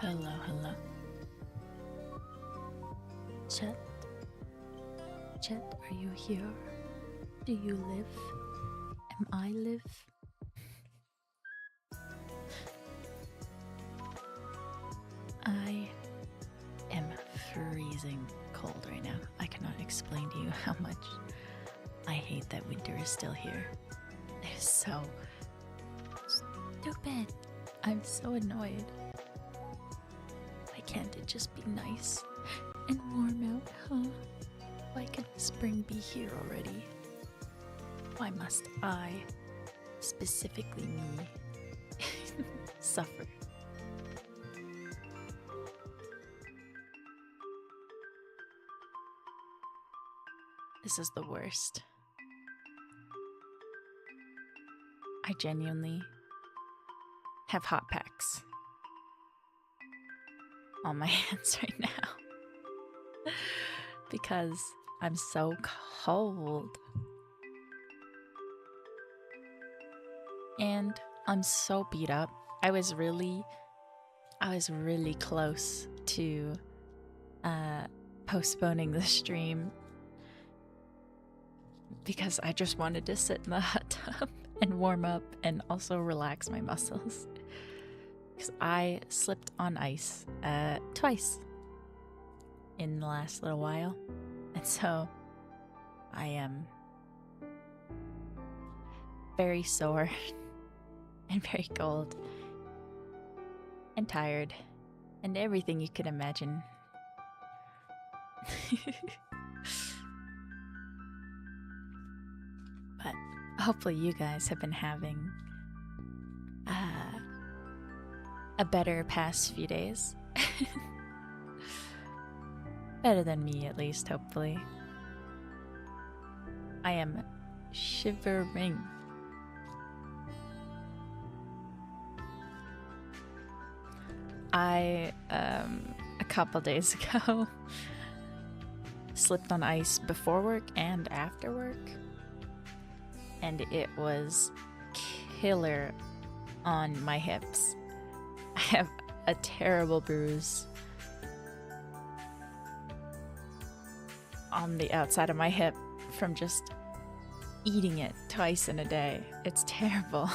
Hello, hello. Chet? Chet, are you here? Do you live? Am I live? I am freezing cold right now. I cannot explain to you how much I hate that winter is still here. It is so stupid. I'm so annoyed. Why can't it just be nice and warm out, huh? Why can't spring be here already? Why must I, specifically me, suffer? This is the worst. I genuinely have hot packs on my hands right now because I'm so cold. And I'm so beat up. I was really close to postponing the stream because I just wanted to sit in the hot tub and warm up and also relax my muscles. Because I slipped on ice twice in the last little while. And so I am very sore and very cold and tired and everything you could imagine. But hopefully you guys have been having a better past few days. Better than me, at least, hopefully. I am shivering. I, a couple days ago, slipped on ice before work and after work. And it was killer on my hips. I have a terrible bruise on the outside of my hip from just eating it twice in a day. It's terrible.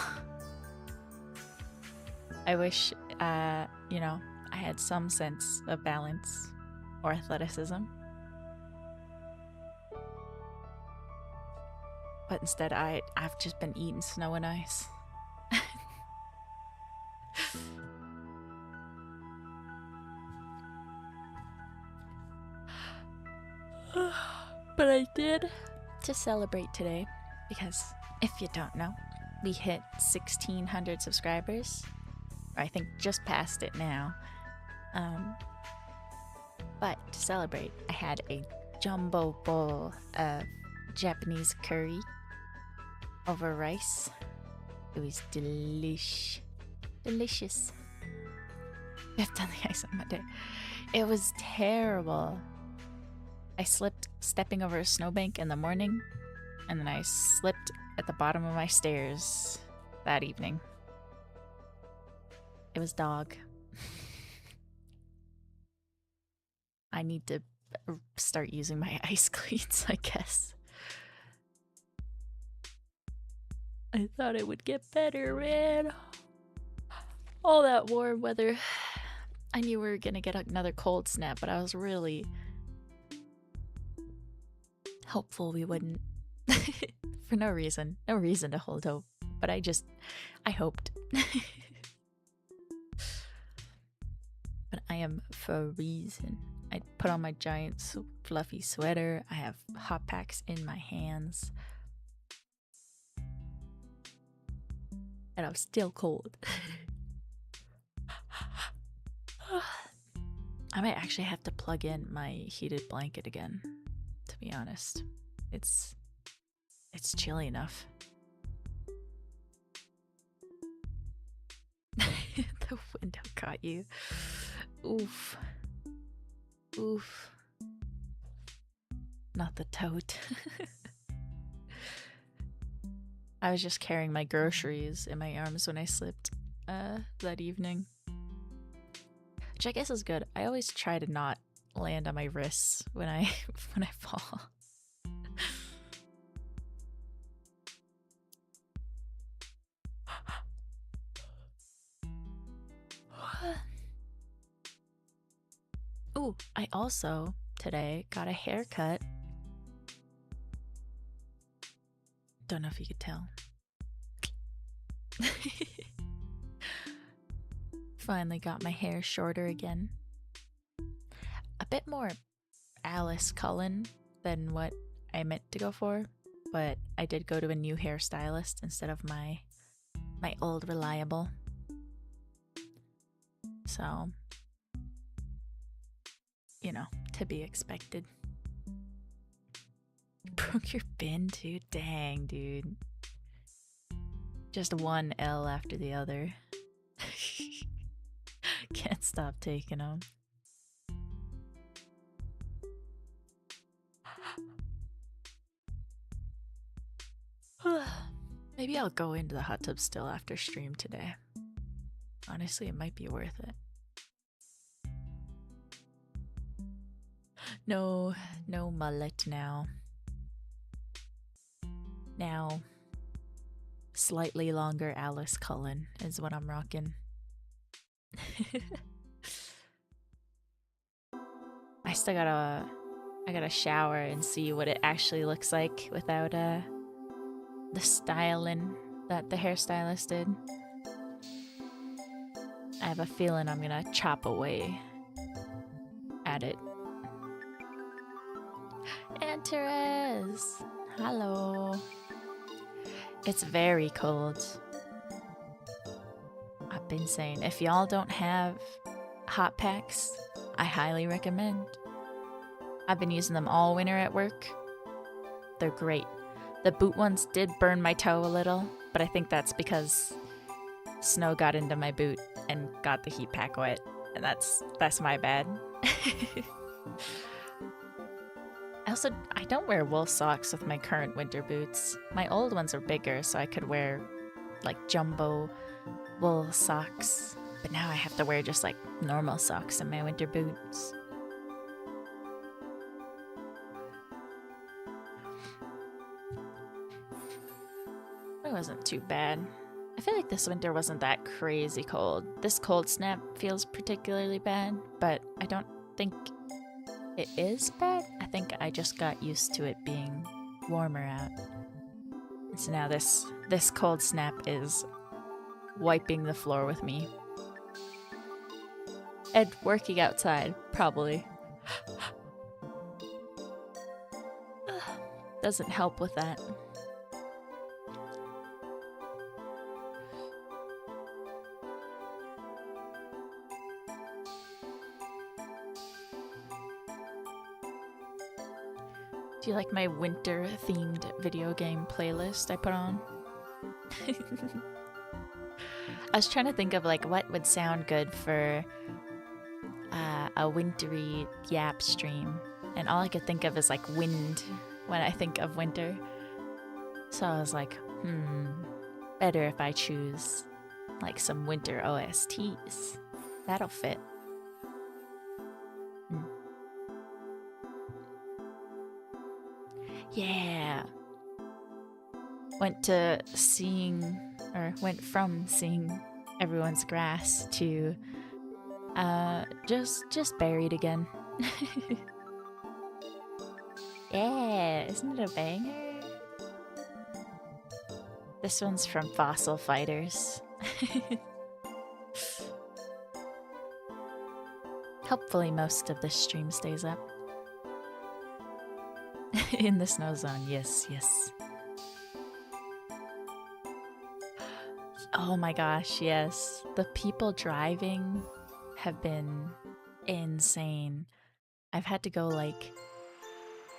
I wish, I had some sense of balance or athleticism. But instead, I've just been eating snow and ice. But I did to celebrate today because if you don't know, we hit 1,600 subscribers. I think just past it now. But to celebrate, I had a jumbo bowl of Japanese curry over rice. It was delicious. Left on the ice on Monday. It was terrible. I slipped stepping over a snowbank in the morning, and then I slipped at the bottom of my stairs that evening. It was dog. I need to start using my ice cleats, I guess. I thought it would get better, man. All that warm weather. I knew we were gonna get another cold snap, but I was really hopeful we wouldn't. For no reason. No reason to hold hope. But I hoped. But I am freezing. I put on my giant fluffy sweater. I have hot packs in my hands. And I'm still cold. I might actually have to plug in my heated blanket again, to be honest. It's chilly enough. The window caught you. Oof. Oof. Not the tote. I was just carrying my groceries in my arms when I slipped that evening. which I guess is good. I always try to not land on my wrists when I when I fall. Ooh, I also today got a haircut. Don't know if you could tell. Finally got my hair shorter again. A bit more Alice Cullen than what I meant to go for, but I did go to a new hairstylist instead of my old reliable. So, you know, to be expected. Broke your bin too? Dang, dude. Just one L after the other. Can't stop taking them. Maybe I'll go into the hot tub still after stream today. Honestly, it might be worth it. No mullet now. Now, slightly longer Alice Cullen is what I'm rocking. I still gotta shower and see what it actually looks like without the styling that the hairstylist did. I have a feeling I'm gonna chop away at it. And Therese, hello. It's very cold. I've been saying, if y'all don't have hot packs, I highly recommend. I've been using them all winter at work. They're great. The boot ones did burn my toe a little, but I think that's because snow got into my boot and got the heat pack wet, and that's my bad. I don't wear wool socks with my current winter boots. My old ones are bigger, so I could wear like jumbo wool socks, but now I have to wear just like normal socks in my winter boots. It wasn't too bad. I feel like this winter wasn't that crazy cold. This cold snap feels particularly bad, but I don't think it is bad. I think I just got used to it being warmer out. So now this cold snap is wiping the floor with me. And working outside, probably. Doesn't help with that. Do you like my winter-themed video game playlist I put on? I was trying to think of like what would sound good for a wintry yap stream, and all I could think of is like wind when I think of winter. So I was like, better if I choose like some winter OSTs. That'll fit. Yeah. Went from seeing Everyone's Grass to just Buried again. Yeah, isn't it a banger? This one's from Fossil Fighters. Hopefully most of this stream stays up. In the snow zone, yes. Oh my gosh, yes. The people driving have been insane. I've had to go like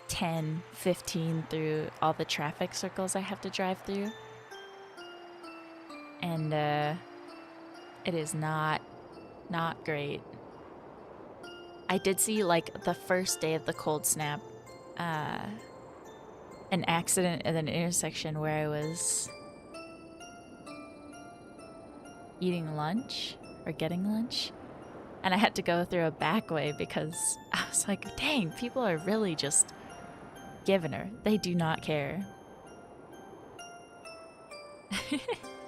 10, 15 through all the traffic circles I have to drive through. And it is not great. I did see like the first day of the cold snap, an accident at an intersection where I was eating lunch or getting lunch, And I had to go through a back way because I was like, dang, people are really just giving her. They do not care.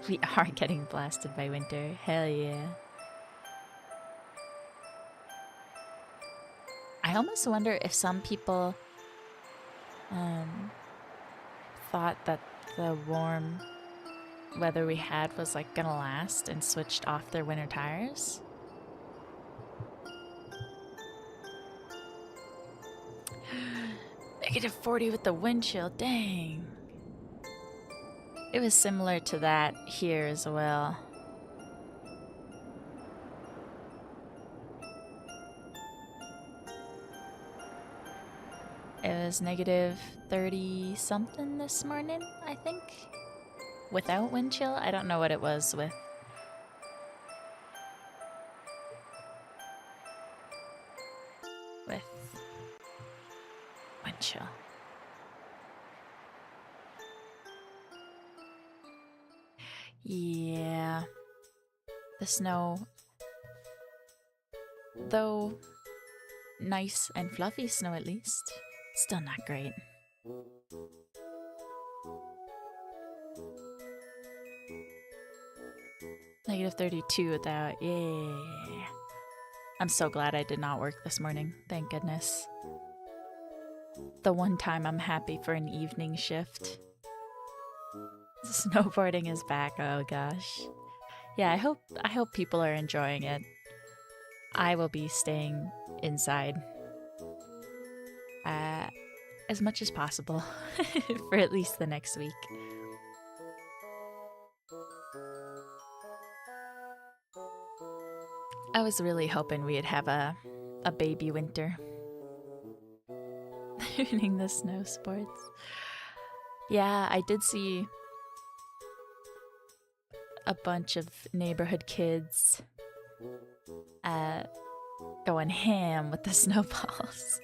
We are getting blasted by winter. Hell yeah. I almost wonder if some people thought that the warm weather we had was like gonna last and switched off their winter tires. -40 with the wind chill, dang. It was similar to that here as well. It was -30 something this morning, I think. Without wind chill? I don't know what it was with. With wind chill. Yeah. The snow, though nice and fluffy snow at least, still not great. -32 without, yeah. I'm so glad I did not work this morning, thank goodness. The one time I'm happy for an evening shift. Snowboarding is back, oh gosh. Yeah, I hope people are enjoying it. I will be staying inside as much as possible for at least the next week. I was really hoping we'd have a baby winter. Ruining the snow sports. Yeah, I did see a bunch of neighborhood kids going ham with the snowballs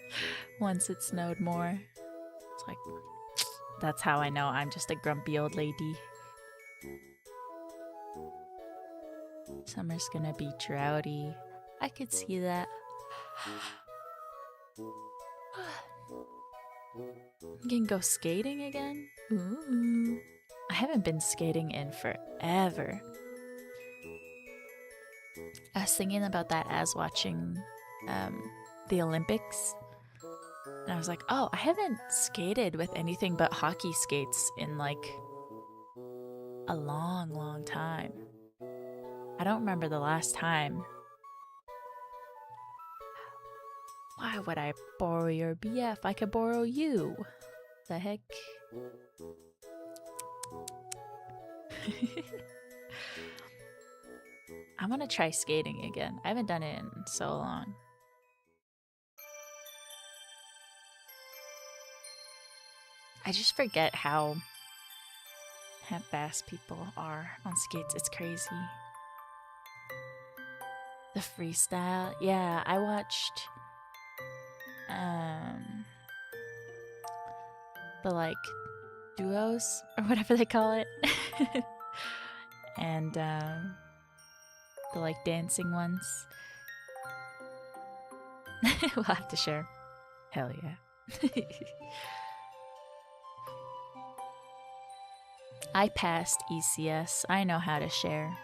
once it snowed more. It's like, that's how I know I'm just a grumpy old lady. Summer's gonna be droughty. I could see that. You can go skating again? Ooh. I haven't been skating in forever. I was thinking about that as watching the Olympics. And I was like, oh, I haven't skated with anything but hockey skates in like a long, long time. I don't remember the last time. Why would I borrow your BF? I could borrow you. The heck? I want to try skating again. I haven't done it in so long. I just forget how fast people are on skates. It's crazy. The freestyle. Yeah, I watched the like duos or whatever they call it. And the like dancing ones. We'll have to share. Hell yeah. I passed ECS. I know how to share.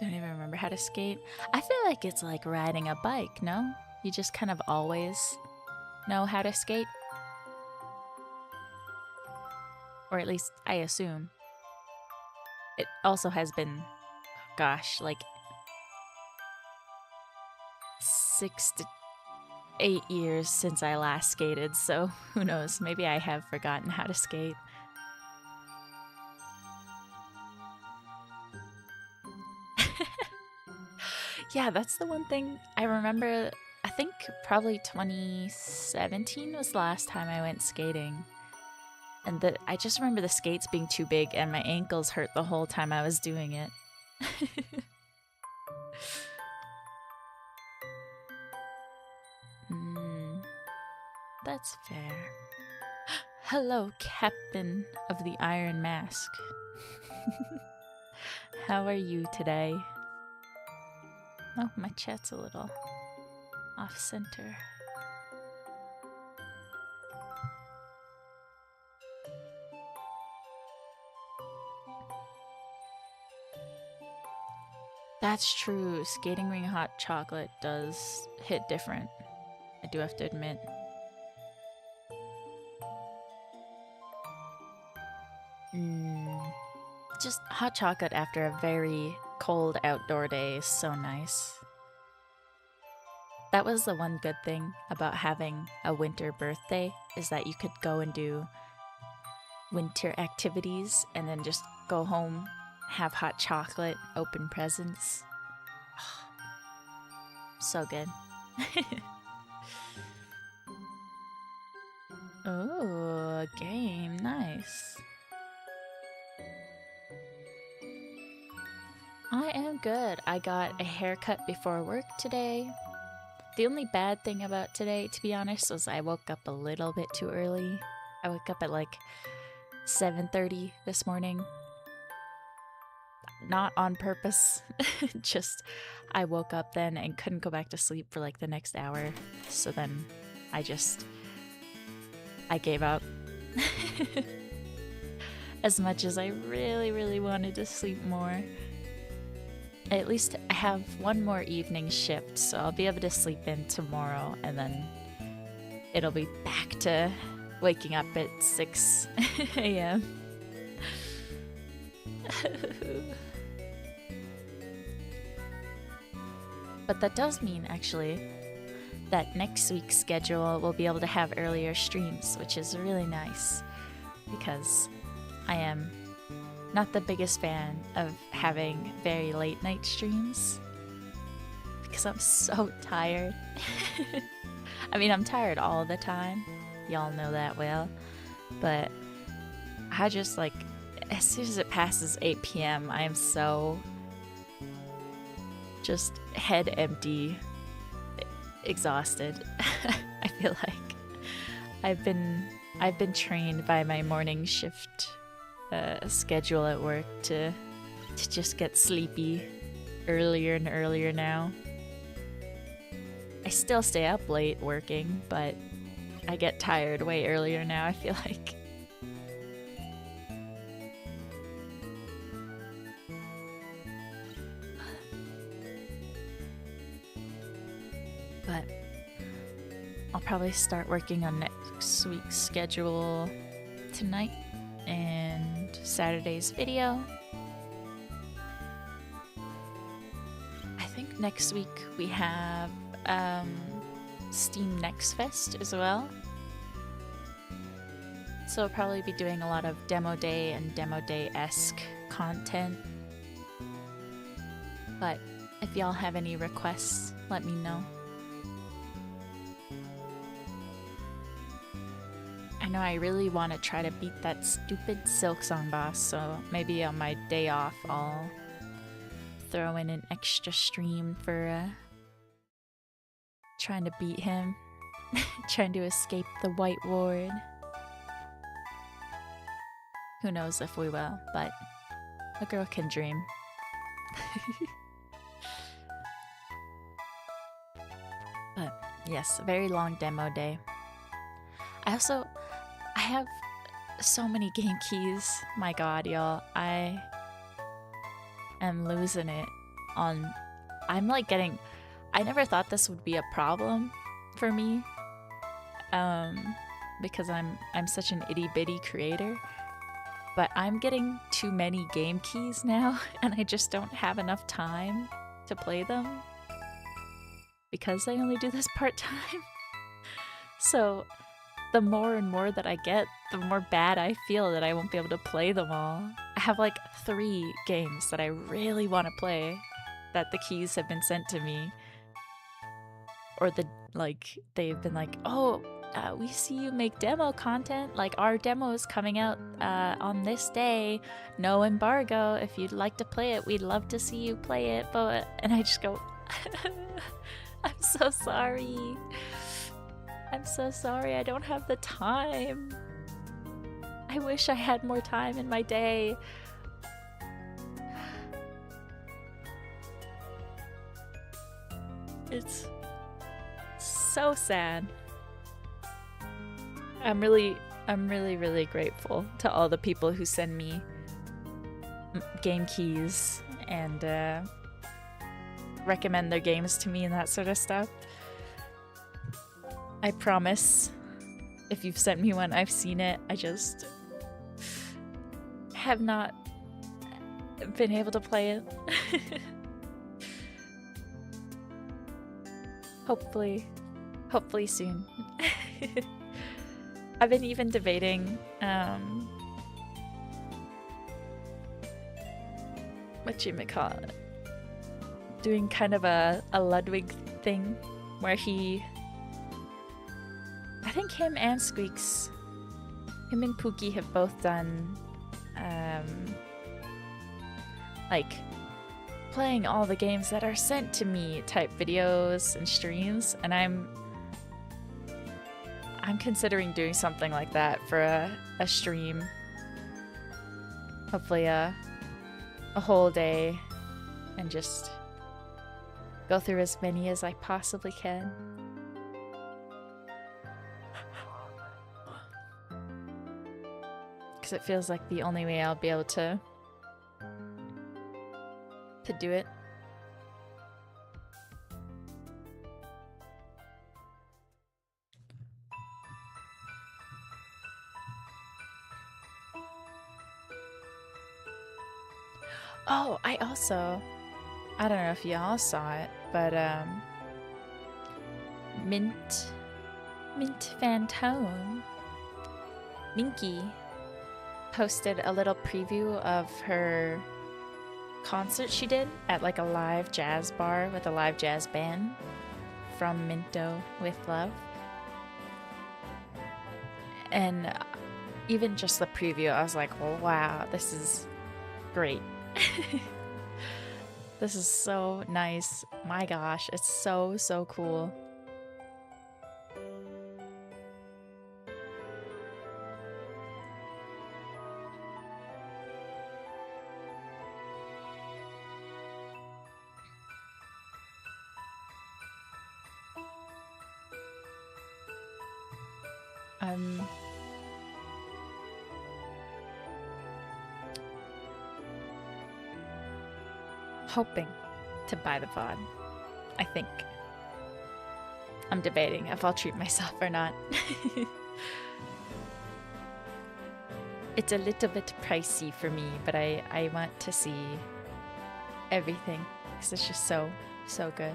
Don't even remember how to skate. I feel like it's like riding a bike, no? You just kind of always know how to skate. Or at least I assume. It also has been, gosh, like 6 to 8 years since I last skated, so who knows, maybe I have forgotten how to skate. Yeah, that's the one thing I remember. I think probably 2017 was the last time I went skating. And I just remember the skates being too big and my ankles hurt the whole time I was doing it. That's fair. Hello, Captain of the Iron Mask. How are you today? Oh, my chat's a little off center. That's true. Skating ring hot chocolate does hit different. I do have to admit. Just hot chocolate after a very cold outdoor day is so nice. That was the one good thing about having a winter birthday, is that you could go and do winter activities and then just go home, have hot chocolate, open presents. So good. Oh, a game. Nice. I am good. I got a haircut before work today. The only bad thing about today, to be honest, was I woke up a little bit too early. I woke up at like 7:30 this morning. Not on purpose. Just I woke up then and couldn't go back to sleep for like the next hour. So then I gave up. As much as I really, really wanted to sleep more. At least I have one more evening shift, so I'll be able to sleep in tomorrow, and then it'll be back to waking up at 6 a.m. But that does mean, actually, that next week's schedule we'll be able to have earlier streams, which is really nice, because I am not the biggest fan of having very late night streams, because I'm so tired. I mean, I'm tired all the time. Y'all know that well. But I just like, as soon as it passes 8 p.m., I am so just head empty, exhausted. I feel like I've been trained by my morning shift schedule at work to just get sleepy earlier and earlier now. I still stay up late working, but I get tired way earlier now, I feel like. But I'll probably start working on next week's schedule tonight and Saturday's video. I think next week we have Steam Next Fest as well. So I'll probably be doing a lot of Demo Day and Demo Day-esque content. But if y'all have any requests, let me know. I know I really want to try to beat that stupid Silksong boss, so maybe on my day off I'll throw in an extra stream for trying to beat him, trying to escape the White Ward. Who knows if we will, but a girl can dream. But yes, a very long demo day. I have so many game keys. My god, y'all. I am losing it on... I'm like getting... I never thought this would be a problem for me. Because I'm such an itty-bitty creator. But I'm getting too many game keys now, and I just don't have enough time to play them. Because I only do this part-time. So... the more and more that I get, the more bad I feel that I won't be able to play them all. I have like 3 games that I really want to play that the keys have been sent to me. Or they've been like, oh, we see you make demo content. Like, our demo is coming out on this day. No embargo. If you'd like to play it, we'd love to see you play it. And I just go, I'm so sorry. I'm so sorry, I don't have the time. I wish I had more time in my day. It's so sad. I'm really, really grateful to all the people who send me game keys and recommend their games to me and that sort of stuff. I promise, if you've sent me one, I've seen it. I just have not been able to play it. Hopefully soon. I've been even debating whatchamacallit, doing kind of a Ludwig thing where I think him and Squeaks, him and Pookie have both done like playing all the games that are sent to me type videos and streams, and I'm considering doing something like that for a stream. Hopefully a whole day and just go through as many as I possibly can. Because it feels like the only way I'll be able to do it. Oh, I don't know if y'all saw it, but Mint Fantone, Minky, posted a little preview of her concert she did at like a live jazz bar with a live jazz band from Minto with Love. And even just the preview, I was like, wow, this is great. This is so nice. My gosh, it's so cool. I'm hoping to buy the VOD. I think. I'm debating if I'll treat myself or not. It's a little bit pricey for me, but I want to see everything because it's just so good.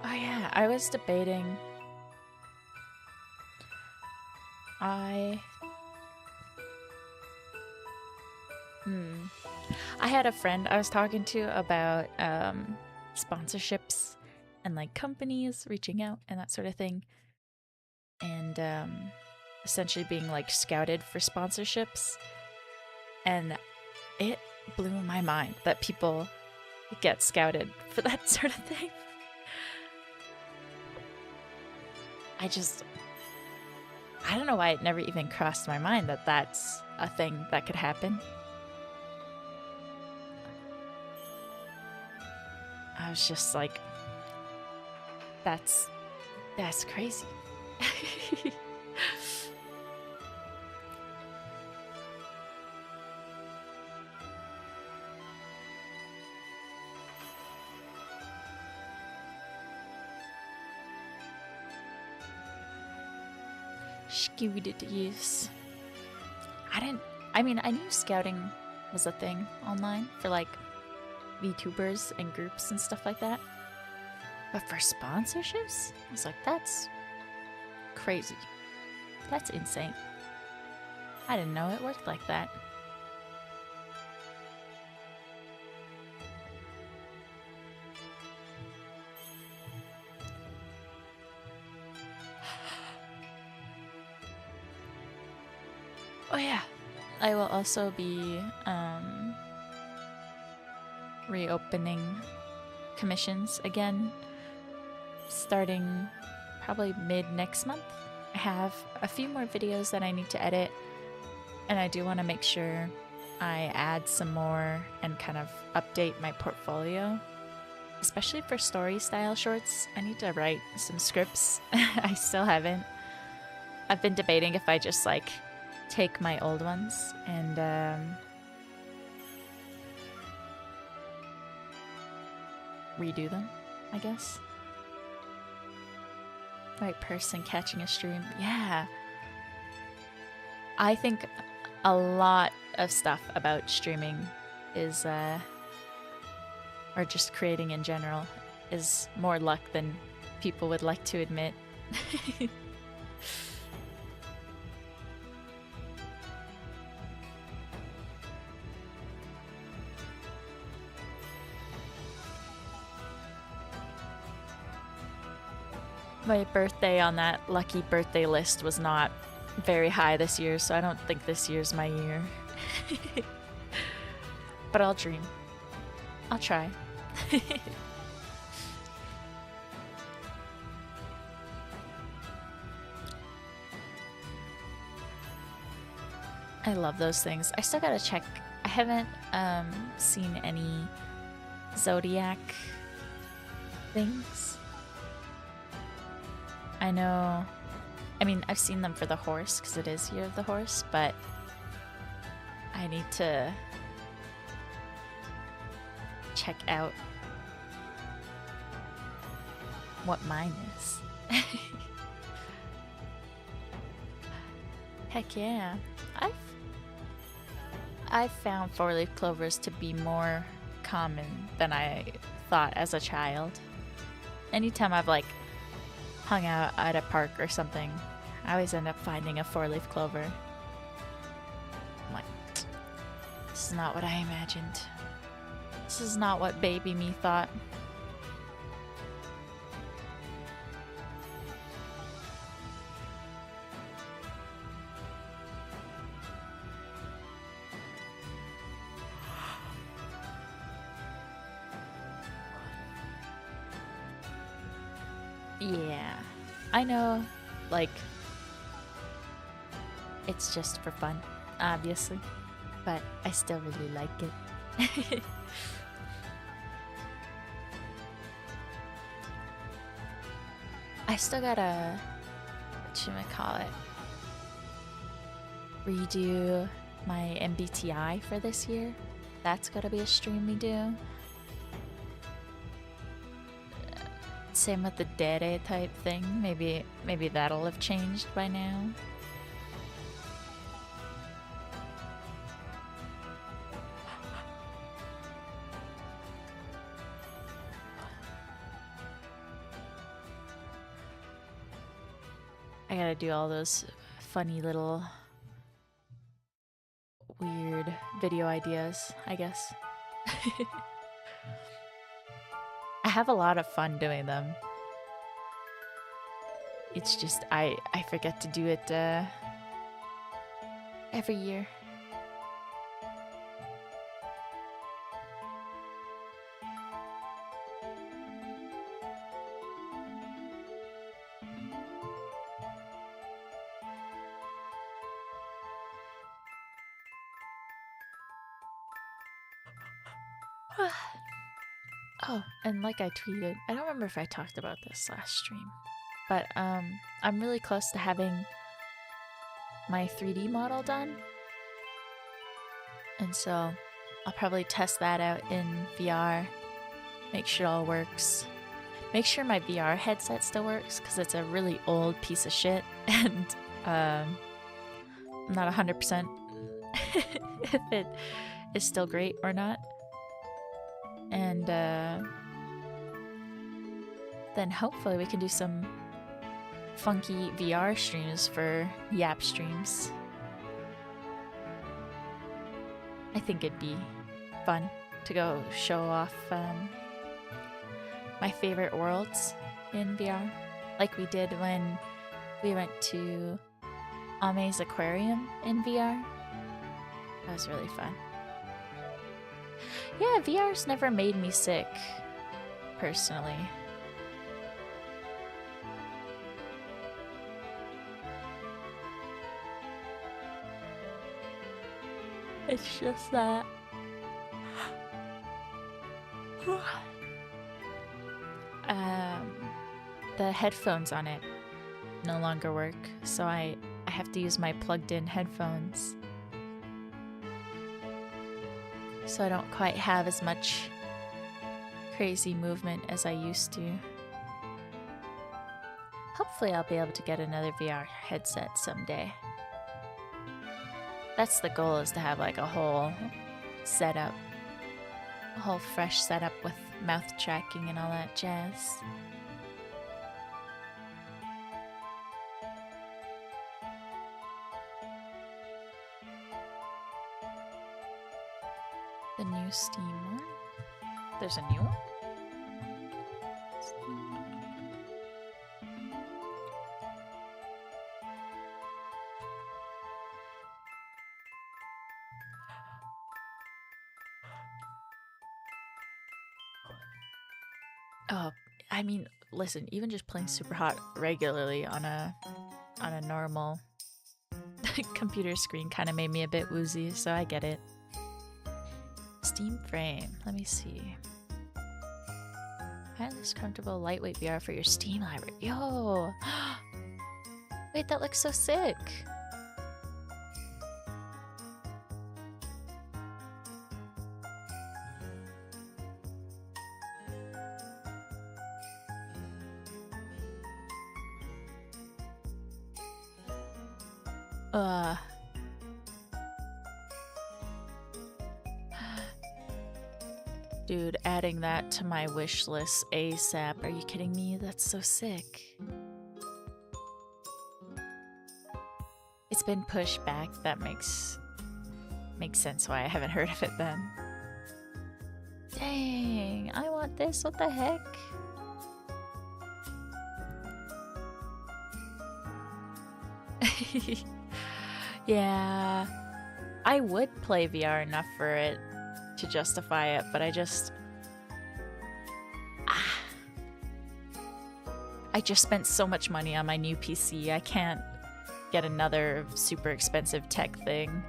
Oh yeah, I was debating. I had a friend I was talking to about sponsorships and like companies reaching out and that sort of thing, and essentially being like scouted for sponsorships, and it blew my mind that people get scouted for that sort of thing. I don't know why it never even crossed my mind that that's a thing that could happen. I was just like, that's crazy. Scouted. I knew scouting was a thing online for like VTubers and groups and stuff like that. But for sponsorships, I was like, that's crazy. That's insane. I didn't know it worked like that. Oh yeah, I will also be reopening commissions again, starting probably mid next month. I have a few more videos that I need to edit, and I do want to make sure I add some more and kind of update my portfolio, especially for story style shorts. I need to write some scripts. I still haven't. I've been debating if I just like take my old ones and redo them, I guess. Right person catching a stream. Yeah. I think a lot of stuff about streaming is, or just creating in general, is more luck than people would like to admit. My birthday on that lucky birthday list was not very high this year, so I don't think this year's my year. But I'll dream. I'll try. I love those things. I still gotta check. I haven't seen any Zodiac things. I know, I mean, I've seen them for the horse because it is Year of the Horse, but I need to check out what mine is. Heck yeah. I've found four-leaf clovers to be more common than I thought as a child. Anytime I've like hung out at a park or something, I always end up finding a four-leaf clover. I'm like, this is not what I imagined. This is not what baby me thought. Yeah, I know, like, it's just for fun, obviously, but I still really like it. I still gotta, whatchamacallit, redo my MBTI for this year. That's gotta be a stream we do. Same with the Dere type thing. Maybe that'll have changed by now. I gotta do all those funny little weird video ideas, I guess. I have a lot of fun doing them. It's just I forget to do it every year. Oh, and like I tweeted, I don't remember if I talked about this last stream, but I'm really close to having my 3D model done. And so I'll probably test that out in VR, make sure it all works. Make sure my VR headset still works, because it's a really old piece of shit, and I'm not 100% if it is still great or not. And then hopefully we can do some funky VR streams for Yap streams. I think it'd be fun to go show off my favorite worlds in VR, like we did when we went to Ame's Aquarium in VR. That was really fun. Yeah, VR's never made me sick, personally. It's just that the headphones on it no longer work, so I have to use my plugged-in headphones. So I don't quite have as much crazy movement as I used to. Hopefully I'll be able to get another VR headset someday. That's the goal, is to have like a whole setup. A whole fresh setup with mouth tracking and all that jazz. The new Steam one? There's a new one? Oh, I mean, listen, even just playing Super Hot regularly on a normal computer screen kind of made me a bit woozy, so I get it. Steam Frame, let me see. Highly comfortable, lightweight VR for your Steam library. Yo! Wait, that looks so sick! Dude, adding that to my wish list ASAP. Are you kidding me? That's so sick. It's been pushed back. That makes sense why I haven't heard of it then. Dang, I want this. What the heck? Yeah, I would play VR enough for it to justify it, but I just spent so much money on my new PC. I can't get another super expensive tech thing.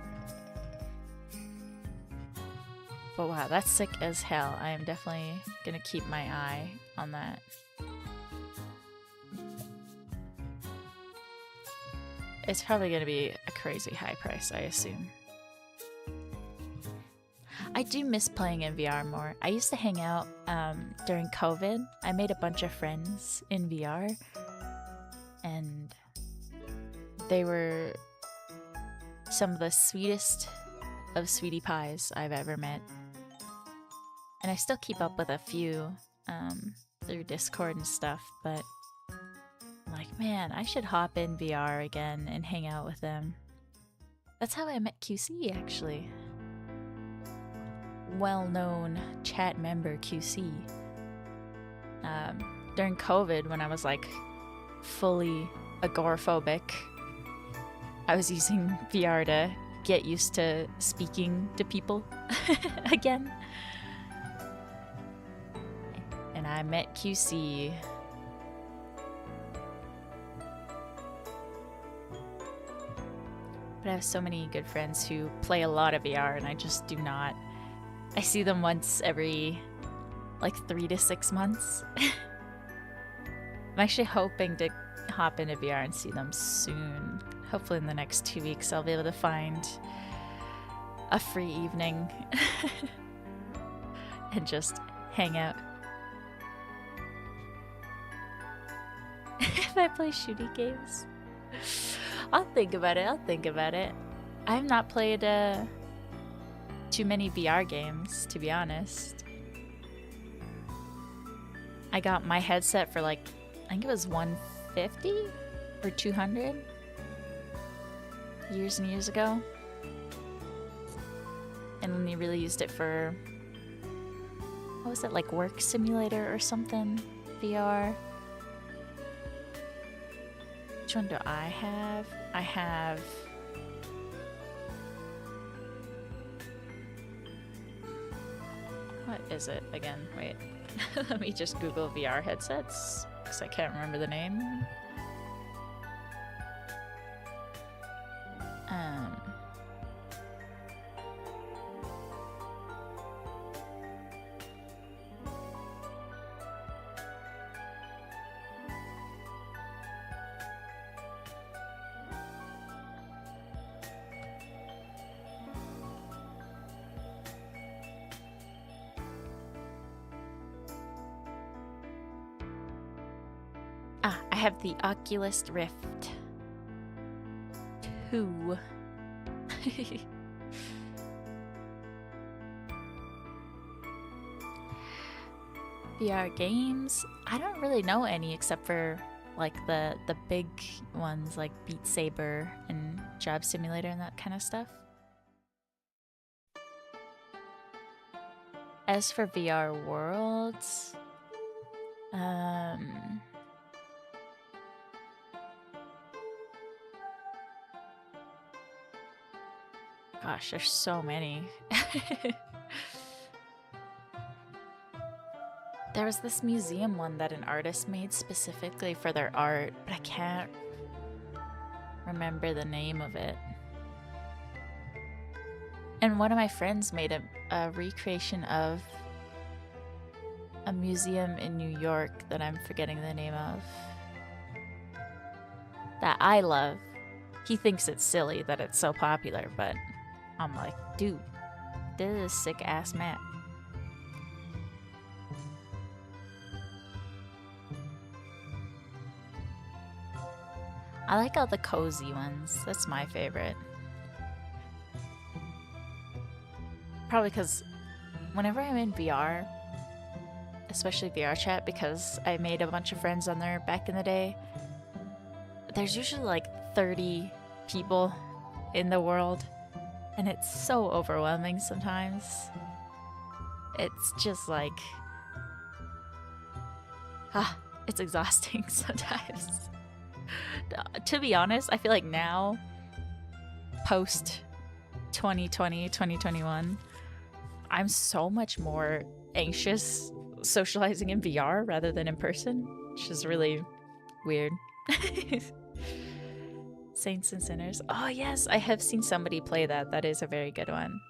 But wow, that's sick as hell. I am definitely gonna keep my eye on that. It's probably gonna be a crazy high price, I assume. I do miss playing in VR more. I used to hang out during COVID. I made a bunch of friends in VR, and they were some of the sweetest of sweetie pies I've ever met. And I still keep up with a few through Discord and stuff, but I'm like, man, I should hop in VR again and hang out with them. That's how I met QC, actually. Well-known chat member QC. During COVID, when I was like fully agoraphobic, I was using VR to get used to speaking to people again. And I met QC. But I have so many good friends who play a lot of VR, and I just do not. I see them once every like 3 to 6 months. I'm actually hoping to hop into VR and see them soon. Hopefully in the next 2 weeks I'll be able to find a free evening and just hang out. If I play shooting games, I'll think about it. I have not played too many VR games, to be honest. I got my headset for like, I think it was $150 or $200 years and years ago. And only really used it for, what was it, like Work Simulator or something? VR. Which one do I have? I have is it again? Wait. Let me just Google VR headsets, because I can't remember the name. I have the Oculus Rift 2. VR games? I don't really know any except for like the big ones like Beat Saber and Job Simulator and that kind of stuff. As for VR worlds, gosh, there's so many. There was this museum one that an artist made specifically for their art, but I can't remember the name of it. And one of my friends made a recreation of a museum in New York that I'm forgetting the name of, that I love. He thinks it's silly that it's so popular, but I'm like, dude, this is a sick ass map. I like all the cozy ones. That's my favorite. Probably because whenever I'm in VR, especially VR chat, because I made a bunch of friends on there back in the day, there's usually like 30 people in the world, and it's so overwhelming sometimes. It's just like, it's exhausting sometimes. To be honest, I feel like now, post 2020, 2021, I'm so much more anxious socializing in VR rather than in person, which is really weird. Saints and Sinners. Oh yes, I have seen somebody play that. That is a very good one.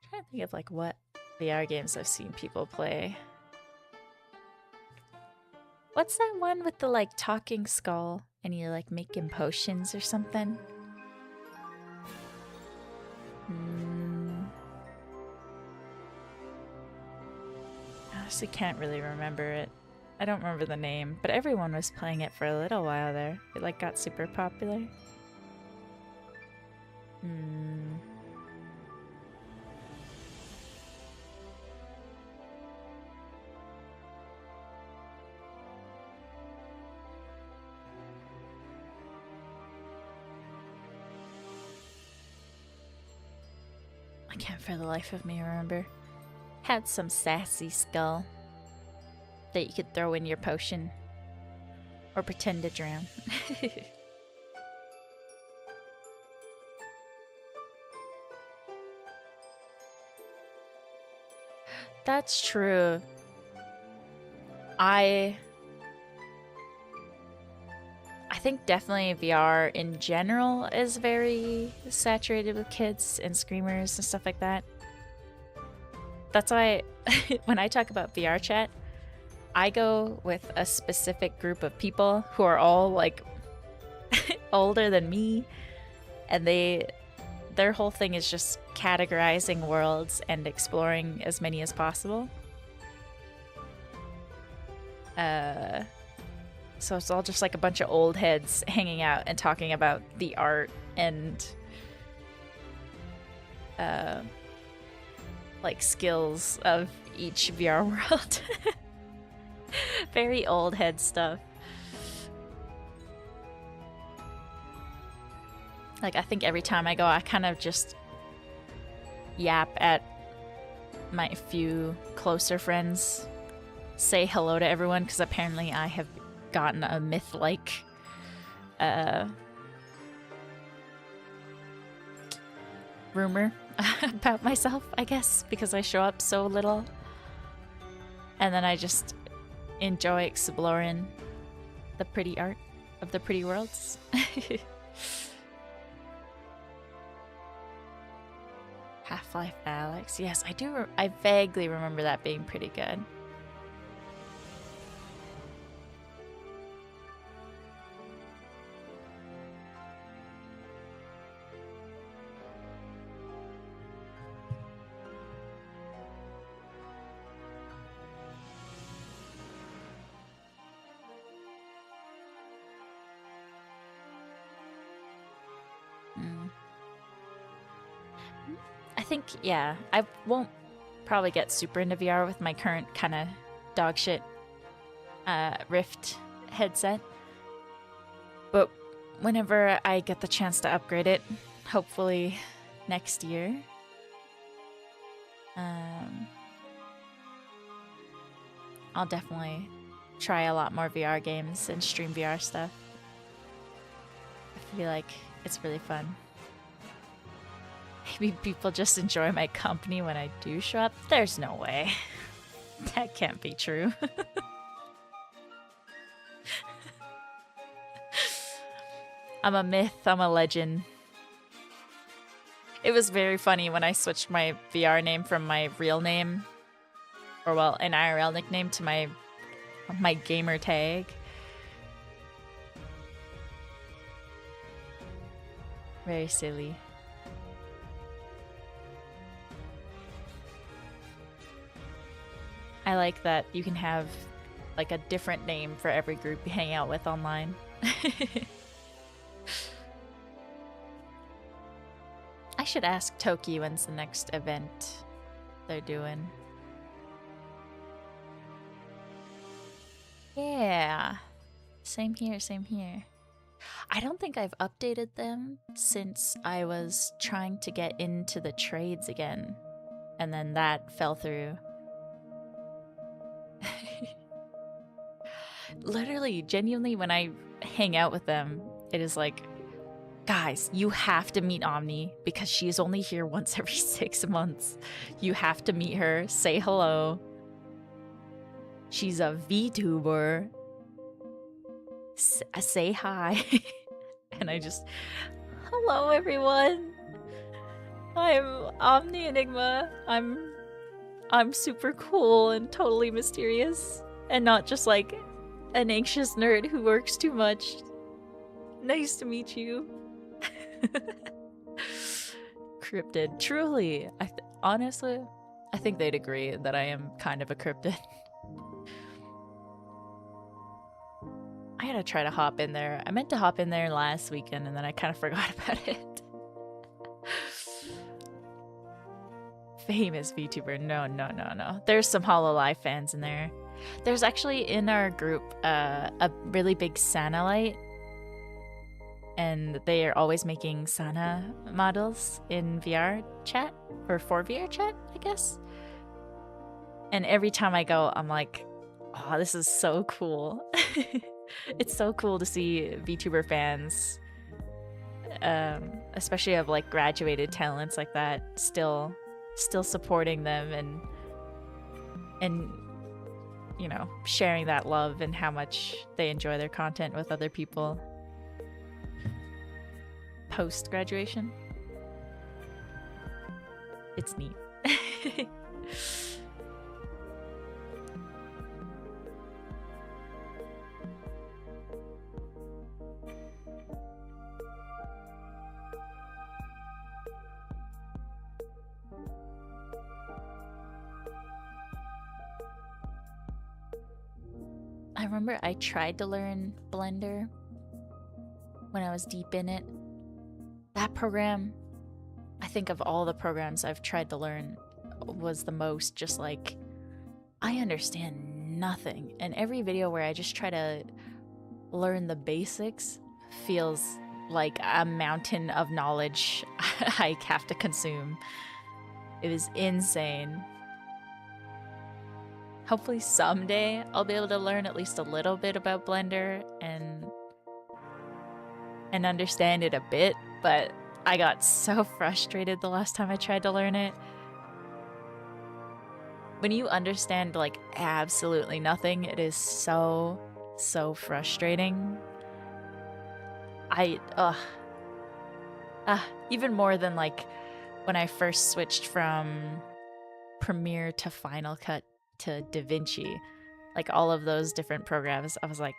I'm trying to think of like what VR games I've seen people play. What's that one with the like talking skull and you're like making potions or something? I honestly can't really remember it. I don't remember the name, but everyone was playing it for a little while there. It like got super popular. I can't for the life of me remember. Had some sassy skull that you could throw in your potion or pretend to drown. That's true. I think definitely VR in general is very saturated with kids and screamers and stuff like that. That's why when I talk about VR chat, I go with a specific group of people who are all like older than me, and their whole thing is just categorizing worlds and exploring as many as possible. So it's all just like a bunch of old heads hanging out and talking about the art and like skills of each VR world. Very old head stuff. Like I think every time I go, I kind of just yap at my few closer friends, say hello to everyone, because apparently I have gotten a myth-like rumor about myself, I guess, because I show up so little. And then I just enjoy exploring the pretty art of the pretty worlds. Half-Life Alyx. Yes, I do. I vaguely remember that being pretty good. I think, yeah, I won't probably get super into VR with my current kind of dogshit Rift headset. But whenever I get the chance to upgrade it, hopefully next year, I'll definitely try a lot more VR games and stream VR stuff. I feel like it's really fun. Maybe people just enjoy my company when I do show up. There's no way. That can't be true. I'm a myth, I'm a legend. It was very funny when I switched my VR name from my real name, or well, an IRL nickname, to my gamer tag. Very silly. I like that you can have like a different name for every group you hang out with online. I should ask Toki when's the next event they're doing. Yeah. Same here, same here. I don't think I've updated them since I was trying to get into the trades again. And then that fell through. Literally, genuinely, when I hang out with them, it is like, guys, you have to meet Omni because she is only here once every 6 months. You have to meet her, say hello. She's a VTuber. Say hi. And I just, hello everyone. I'm Omni Enigma. I'm super cool and totally mysterious and not just like an anxious nerd who works too much. Nice to meet you. Cryptid. Truly. Honestly, I think they'd agree that I am kind of a cryptid. I gotta try to hop in there. I meant to hop in there last weekend and then I kind of forgot about it. Famous VTuber. No. There's some Hololive fans in there. There's actually in our group a really big Sana light, and they are always making Sana models in VR chat, or for VR chat, I guess. And every time I go, I'm like, oh, this is so cool. It's so cool to see VTuber fans, especially of like graduated talents like that, still supporting them and you know, sharing that love and how much they enjoy their content with other people post graduation. It's neat. I remember I tried to learn Blender when I was deep in it. That program, I think of all the programs I've tried to learn, was the most just like, I understand nothing. And every video where I just try to learn the basics feels like a mountain of knowledge I have to consume. It is insane. Hopefully someday I'll be able to learn at least a little bit about Blender and understand it a bit, but I got so frustrated the last time I tried to learn it. When you understand like absolutely nothing, it is so frustrating. Even more than like when I first switched from Premiere to Final Cut to DaVinci, like all of those different programs, I was like,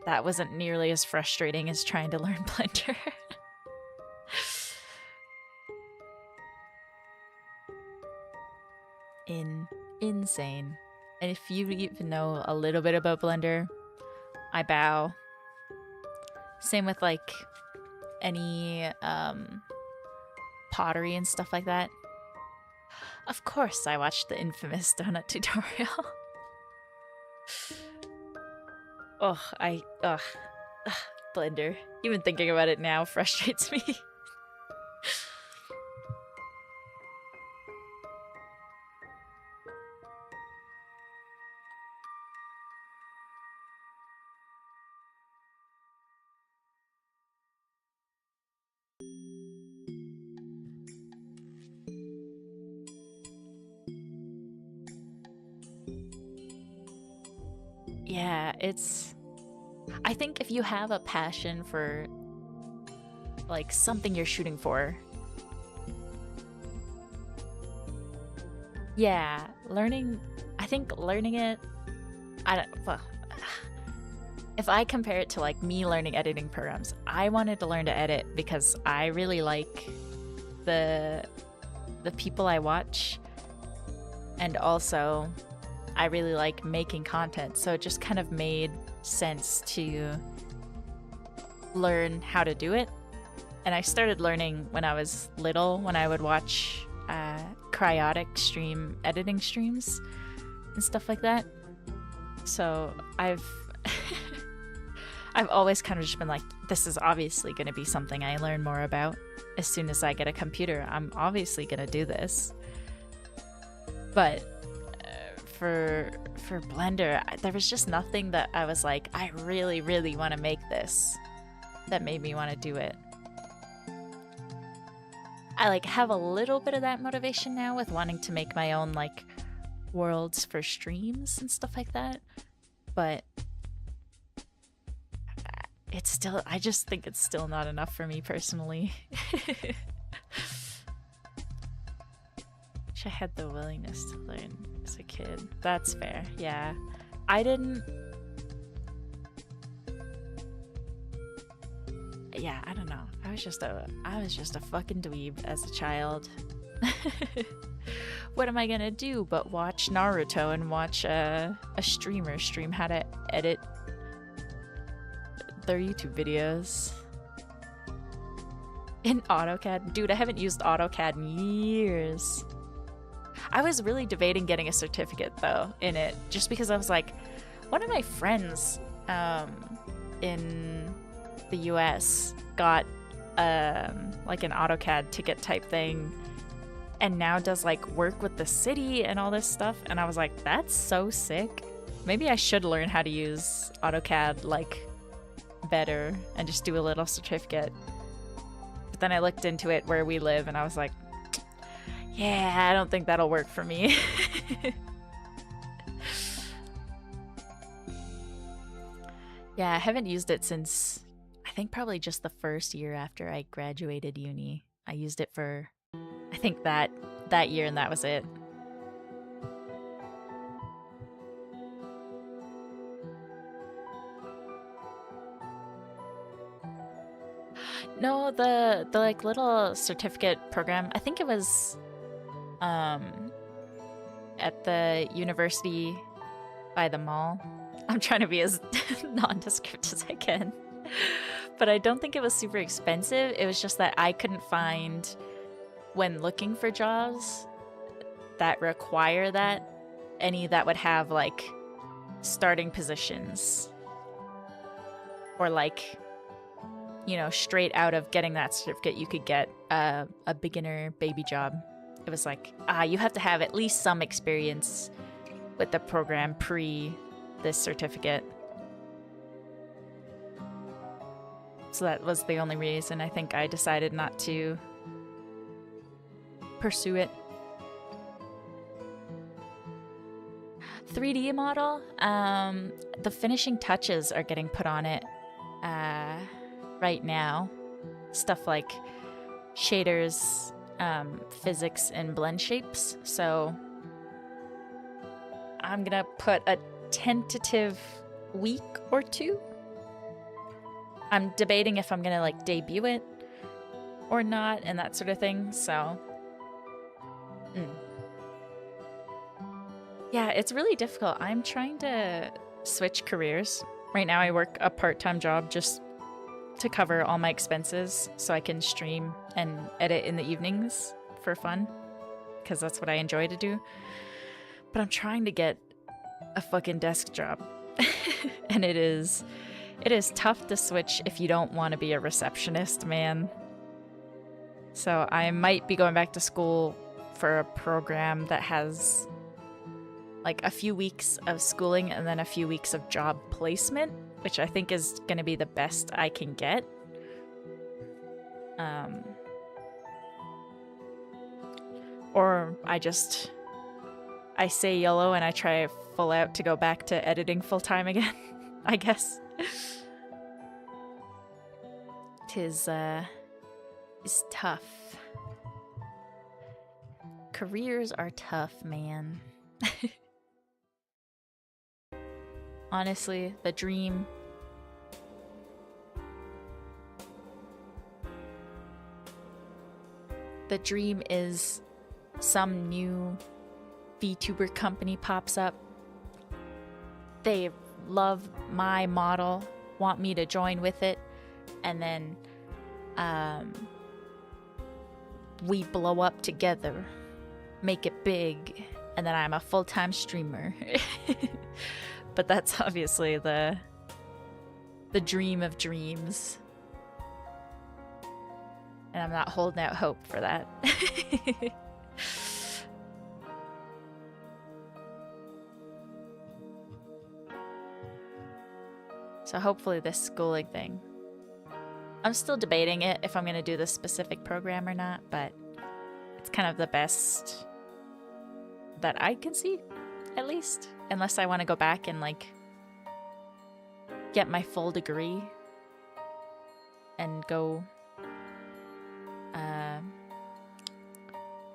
that wasn't nearly as frustrating as trying to learn Blender. Insane. And if you even know a little bit about Blender, I bow. Same with like any pottery and stuff like that. Of course I watched the infamous donut tutorial. Blender. Even thinking about it now frustrates me. Yeah, I think if you have a passion for like something you're shooting for, yeah, I think learning it, if I compare it to like me learning editing programs, I wanted to learn to edit because I really like the people I watch, and also I really like making content, so it just kind of made sense to learn how to do it. And I started learning when I was little, when I would watch Cryotic stream editing streams and stuff like that. So I've always kind of just been like, this is obviously going to be something I learn more about. As soon as I get a computer, I'm obviously going to do this. But for Blender, there was just nothing that I was like, I really, really want to make this, that made me want to do it. I like have a little bit of that motivation now with wanting to make my own like worlds for streams and stuff like that, but it's still, I just think it's still not enough for me personally. Wish I had the willingness to learn as a kid. That's fair, yeah. I don't know. I was just a fucking dweeb as a child. What am I gonna do but watch Naruto and watch a streamer stream how to edit their YouTube videos in AutoCAD? Dude, I haven't used AutoCAD in years. I was really debating getting a certificate though in it, just because I was like, one of my friends in the US got like an AutoCAD ticket type thing, and now does like work with the city and all this stuff, and I was like, that's so sick. Maybe I should learn how to use AutoCAD like better and just do a little certificate. But then I looked into it where we live and I was like, yeah, I don't think that'll work for me. Yeah, I haven't used it since I think probably just the first year after I graduated uni. I used it for I think that year, and that was it. No, the like little certificate program, I think it was at the university by the mall. I'm trying to be as nondescript as I can. But I don't think it was super expensive. It was just that I couldn't find, when looking for jobs that require that, any that would have like starting positions or like, you know, straight out of getting that certificate you could get a beginner baby job. It was like, you have to have at least some experience with the program pre this certificate. So that was the only reason I think I decided not to pursue it. 3D model, the finishing touches are getting put on it right now. Stuff like shaders, physics, and blend shapes. So I'm gonna put a tentative week or two. I'm debating if I'm gonna like debut it or not and that sort of thing, so yeah, it's really difficult. I'm trying to switch careers. Right now I work a part-time job just to cover all my expenses so I can stream and edit in the evenings for fun, because that's what I enjoy to do. But I'm trying to get a fucking desk job. And it is tough to switch if you don't want to be a receptionist, man. So I might be going back to school for a program that has like a few weeks of schooling and then a few weeks of job placement, which I think is going to be the best I can get. Or I say YOLO and I try full out to go back to editing full time again, I guess. It's tough. Careers are tough, man. Honestly, the dream is some new VTuber company pops up. They love my model, want me to join with it, and then we blow up together, make it big, and then I'm a full-time streamer. But that's obviously the dream of dreams. And I'm not holding out hope for that. So hopefully this schooling thing. I'm still debating it if I'm going to do this specific program or not, but it's kind of the best that I can see, at least. Unless I want to go back and like get my full degree and go I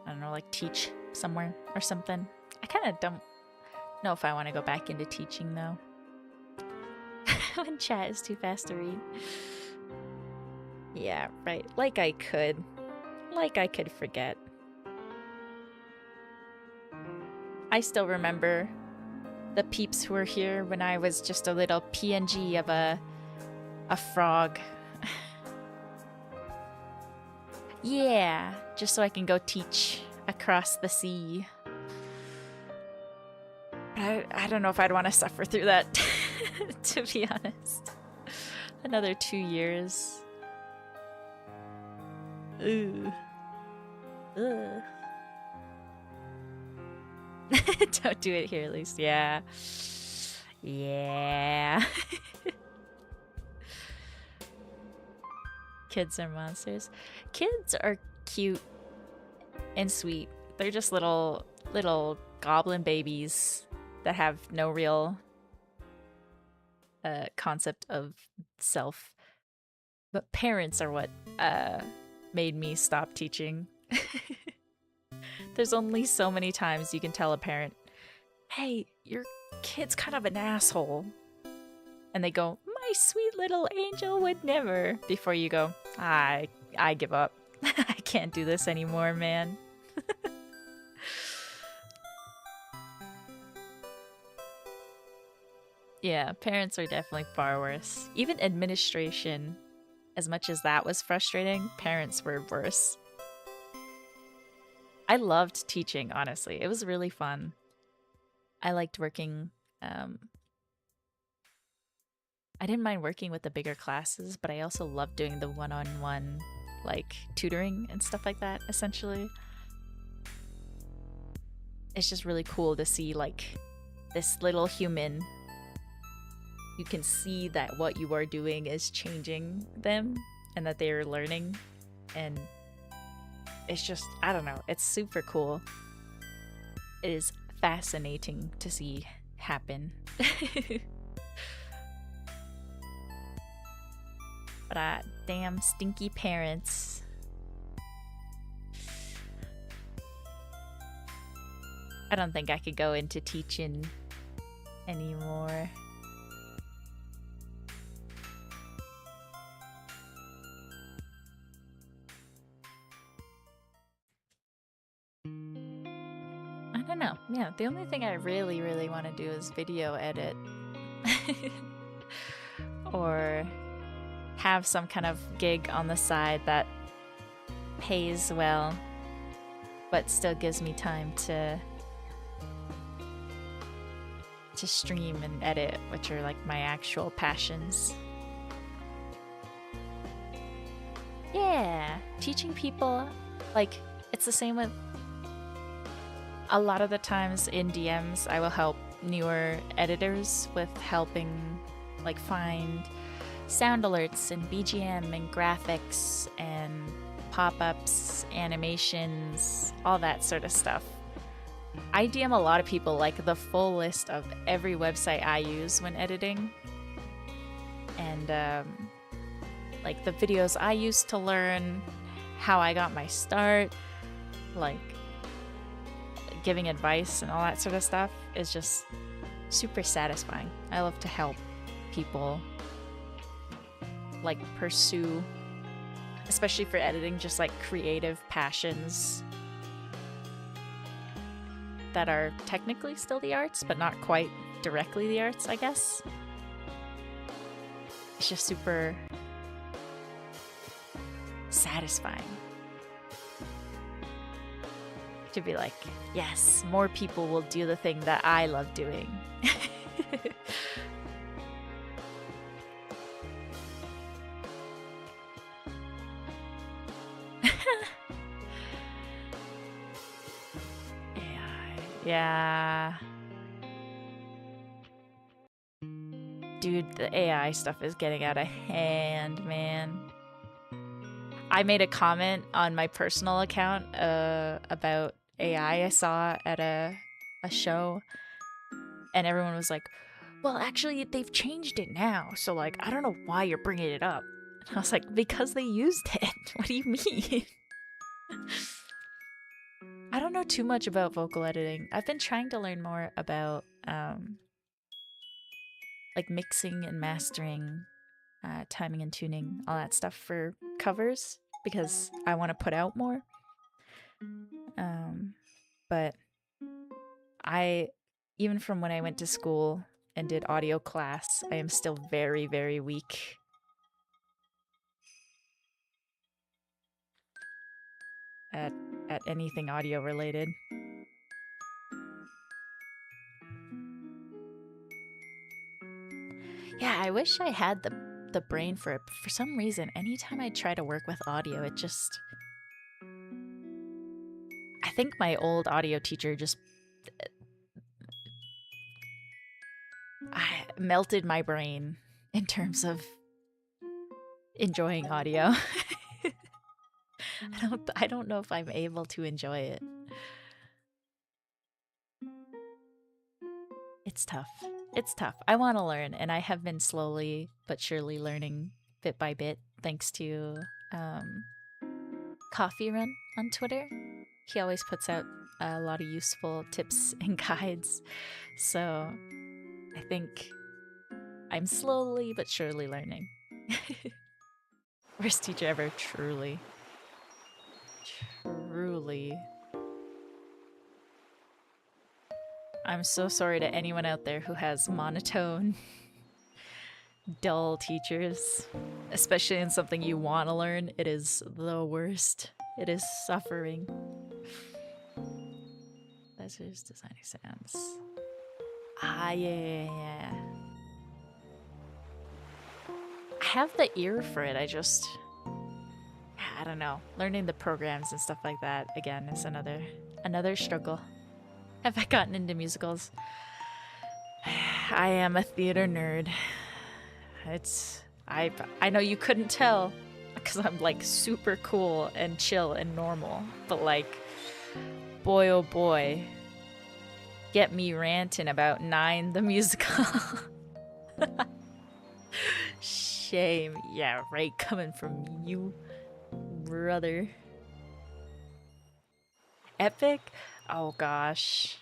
don't know, like teach somewhere or something. I kind of don't know if I want to go back into teaching though. When chat is too fast to read. Yeah, right. Like I could forget. I still remember the peeps who were here when I was just a little PNG of a frog. Yeah, just so I can go teach across the sea. I don't know if I'd want to suffer through that, to be honest. Another 2 years. Ooh. Ugh. Don't do it here, at least. Yeah. Yeah. Kids are monsters. Kids are cute and sweet. They're just little goblin babies that have no real concept of self. But parents are what made me stop teaching. There's only so many times you can tell a parent, hey, your kid's kind of an asshole. And they go, my sweet little angel would never. Before you go, I give up. I can't do this anymore, man. Yeah, parents are definitely far worse. Even administration, as much as that was frustrating, parents were worse. I loved teaching, honestly. It was really fun. I liked working. I didn't mind working with the bigger classes, but I also loved doing the one-on-one, like, tutoring and stuff like that, essentially. It's just really cool to see, like, this little human you can see that what you are doing is changing them and that they're learning. And it's just, I don't know, it's super cool. It is fascinating to see happen. But damn stinky parents. I don't think I could go into teaching anymore. I don't know. Yeah, the only thing I really, really want to do is video edit. Or have some kind of gig on the side that pays well, but still gives me time to stream and edit, which are like my actual passions. Yeah, teaching people, like, it's the same with a lot of the times in DMs I will help newer editors with helping like find sound alerts and BGM and graphics and pop-ups, animations, all that sort of stuff. I DM a lot of people like the full list of every website I use when editing, and like the videos I used to learn, how I got my start, like giving advice and all that sort of stuff is just super satisfying. I love to help people like pursue, especially for editing, just like creative passions that are technically still the arts, but not quite directly the arts, I guess. It's just super satisfying to be like, yes, more people will do the thing that I love doing. Yeah. Dude, the AI stuff is getting out of hand, man. I made a comment on my personal account about AI I saw at a show, and everyone was like, well, actually, they've changed it now, so like, I don't know why you're bringing it up. And I was like, because they used it. What do you mean? I don't know too much about vocal editing. I've been trying to learn more about like mixing and mastering, timing and tuning, all that stuff for covers, because I want to put out more. But even from when I went to school and did audio class, I am still very, very weak at anything audio related. Yeah, I wish I had the brain for it. For some reason, anytime I try to work with audio, it just... I think my old audio teacher just melted my brain in terms of enjoying audio. I don't know if I'm able to enjoy it. It's tough. It's tough. I want to learn, and I have been slowly but surely learning bit by bit, thanks to Coffee Run on Twitter. He always puts out a lot of useful tips and guides, so I think I'm slowly but surely learning. Worst teacher ever, truly. Truly. I'm so sorry to anyone out there who has monotone, dull teachers, especially in something you want to learn. It is the worst. It is suffering. Buzzers, designing sounds. Ah, yeah. I have the ear for it. I don't know. Learning the programs and stuff like that, again, is another struggle. Have I gotten into musicals? I am a theater nerd. it's I know you couldn't tell because I'm like super cool and chill and normal, but like boy oh boy, get me ranting about Nine the musical. Shame. Yeah, right, coming from you, brother. Epic? Oh gosh.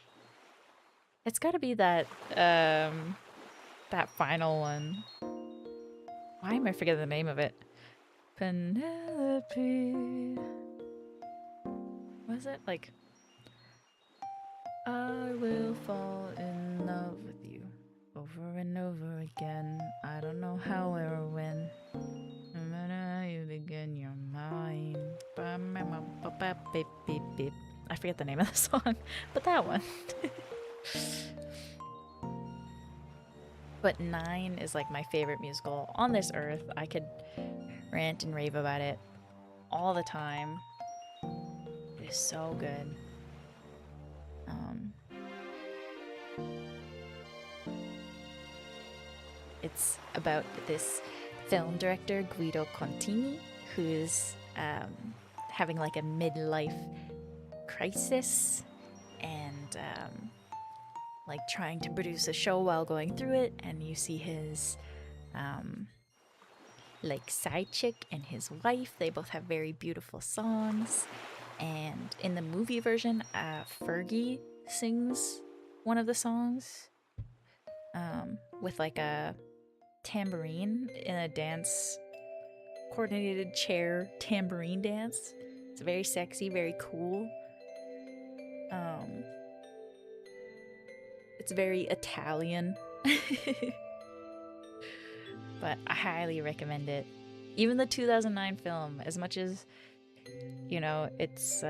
It's gotta be that that final one. Why am I forgetting the name of it? Penelope. Was it like I will fall in love with you over and over again. I don't know how or when. No matter how you begin, you're mine. I forget the name of the song, but that one. But Nine is like my favorite musical on this earth. I could rant and rave about it all the time. It is so good. It's about this film director, Guido Contini, who's having like a midlife crisis and like trying to produce a show while going through it. And you see his like side chick and his wife. They both have very beautiful songs. And in the movie version, Fergie sings one of the songs with like a tambourine in a dance, coordinated chair tambourine dance. It's very sexy, very cool. It's very Italian. But I highly recommend it. Even the 2009 film, as much as, you know, it's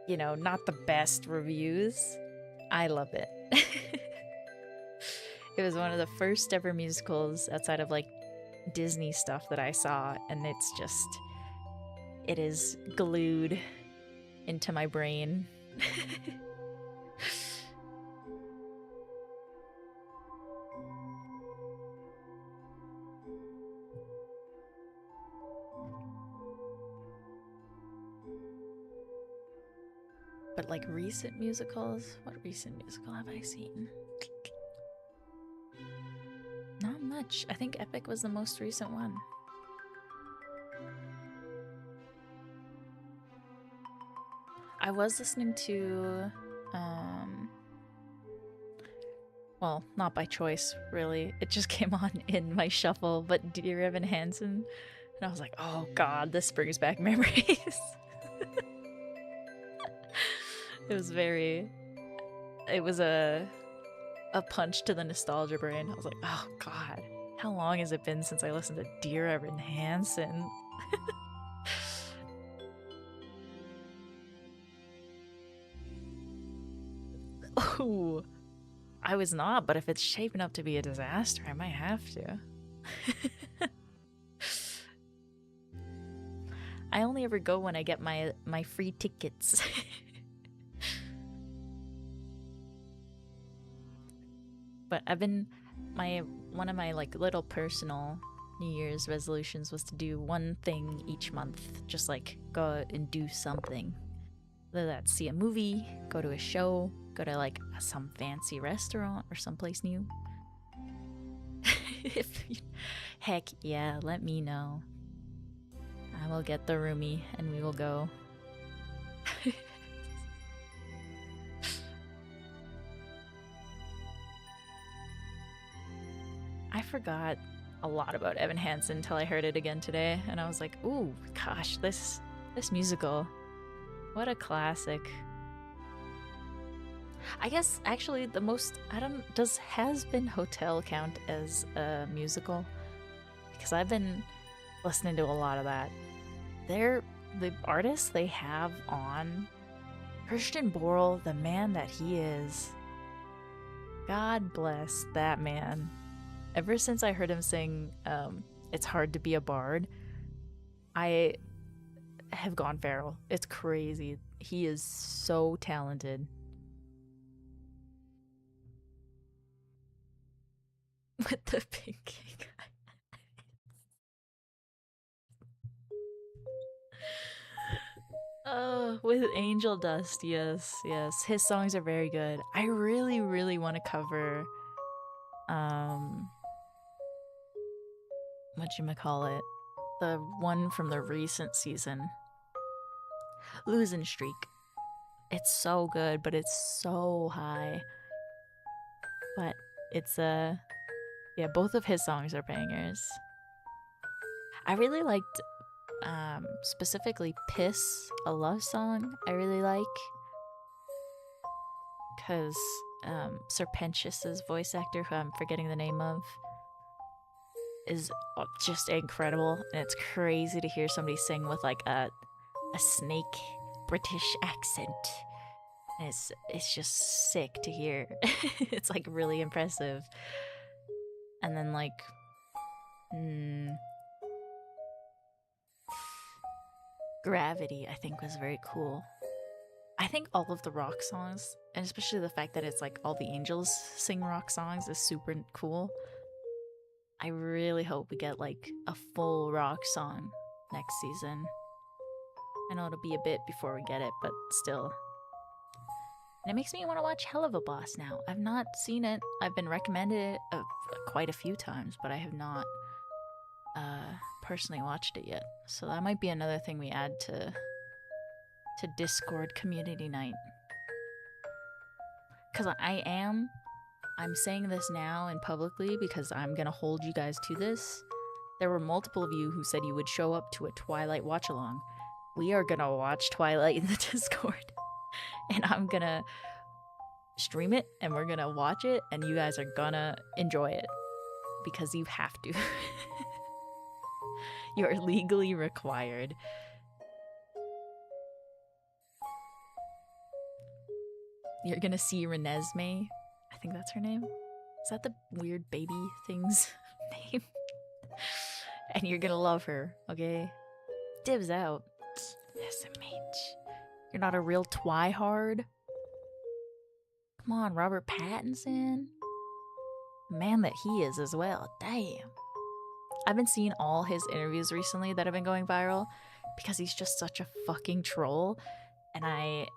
you know, not the best reviews, I love it. It was one of the first ever musicals outside of like Disney stuff that I saw, and it's just, it is glued into my brain. But like recent musicals, what recent musical have I seen? Not much. I think Epic was the most recent one. I was listening to, well, not by choice, really. It just came on in my shuffle, but Dear Evan Hansen. And I was like, oh god, this brings back memories. It was a punch to the nostalgia brain. I was like, oh god, how long has it been since I listened to Dear Evan Hansen? Oh, I was not, but if it's shaping up to be a disaster, I might have to. I only ever go when I get my free tickets. But I've been, one of my like little personal New Year's resolutions was to do one thing each month, just like go and do something. Whether that's see a movie, go to a show, go to like some fancy restaurant or someplace new. Heck yeah, let me know. I will get the roomie and we will go. I forgot a lot about Evan Hansen until I heard it again today, and I was like, ooh, gosh, this musical. What a classic. I guess actually the most, does Has Been Hotel count as a musical? Because I've been listening to a lot of that. The artists they have on, Christian Borle, the man that he is. God bless that man. Ever since I heard him sing It's Hard to Be a Bard, I have gone feral. It's crazy. He is so talented. With the pink eye. Oh, with Angel Dust, yes, yes. His songs are very good. I really, really want to cover whatchamacallit? The one from the recent season. Losing Streak. It's so good, but it's so high. But it's yeah, both of his songs are bangers. I really liked specifically Piss, a love song I really like. Cause Serpentious's voice actor, who I'm forgetting the name of, is just incredible, and it's crazy to hear somebody sing with like a snake British accent. And it's just sick to hear. It's like really impressive. And then like Gravity, I think, was very cool. I think all of the rock songs, and especially the fact that it's like all the angels sing rock songs, is super cool. I really hope we get like a full rock song next season. I know it'll be a bit before we get it, but still. And it makes me want to watch Helluva Boss now. I've not seen it. I've been recommended it quite a few times, but I have not personally watched it yet. So that might be another thing we add to Discord community night. Because I'm saying this now and publicly because I'm gonna hold you guys to this. There were multiple of you who said you would show up to a Twilight watch along. We are gonna watch Twilight in the Discord. And I'm gonna stream it and we're gonna watch it and you guys are gonna enjoy it. Because you have to. You're legally required. You're gonna see Renesmee. I think that's her name. Is that the weird baby thing's name? And you're gonna love her, okay? Dibs out. SMH. You're not a real twihard? Come on, Robert Pattinson. Man that he is as well. Damn. I've been seeing all his interviews recently that have been going viral because he's just such a fucking troll. And I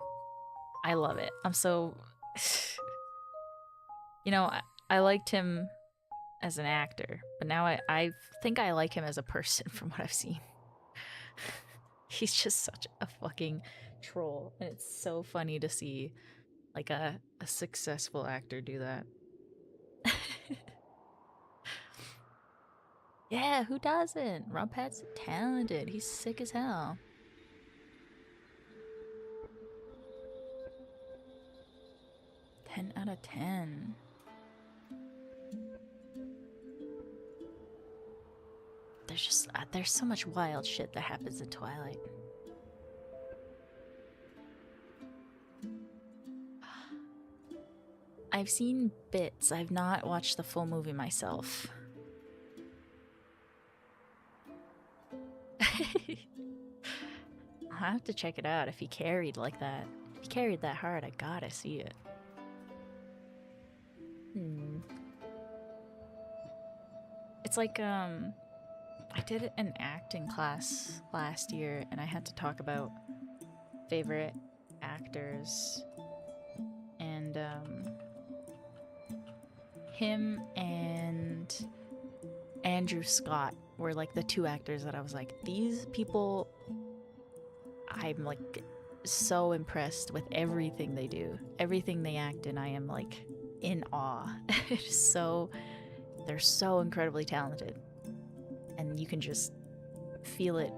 love it. I'm so... You know, I liked him as an actor, but now I think I like him as a person from what I've seen. He's just such a fucking troll, and it's so funny to see like a successful actor do that. Yeah, who doesn't? Rob Pat's talented. He's sick as hell. Ten out of 10. There's so much wild shit that happens in Twilight. I've seen bits. I've not watched the full movie myself. I'll have to check it out if he carried like that. If he carried that hard, I gotta see it. It's like, I did an acting class last year and I had to talk about favorite actors, and him and Andrew Scott were like the two actors that I was like, these people, I'm like so impressed with everything they do, everything they act in. I am like in awe. They're so incredibly talented, and you can just feel it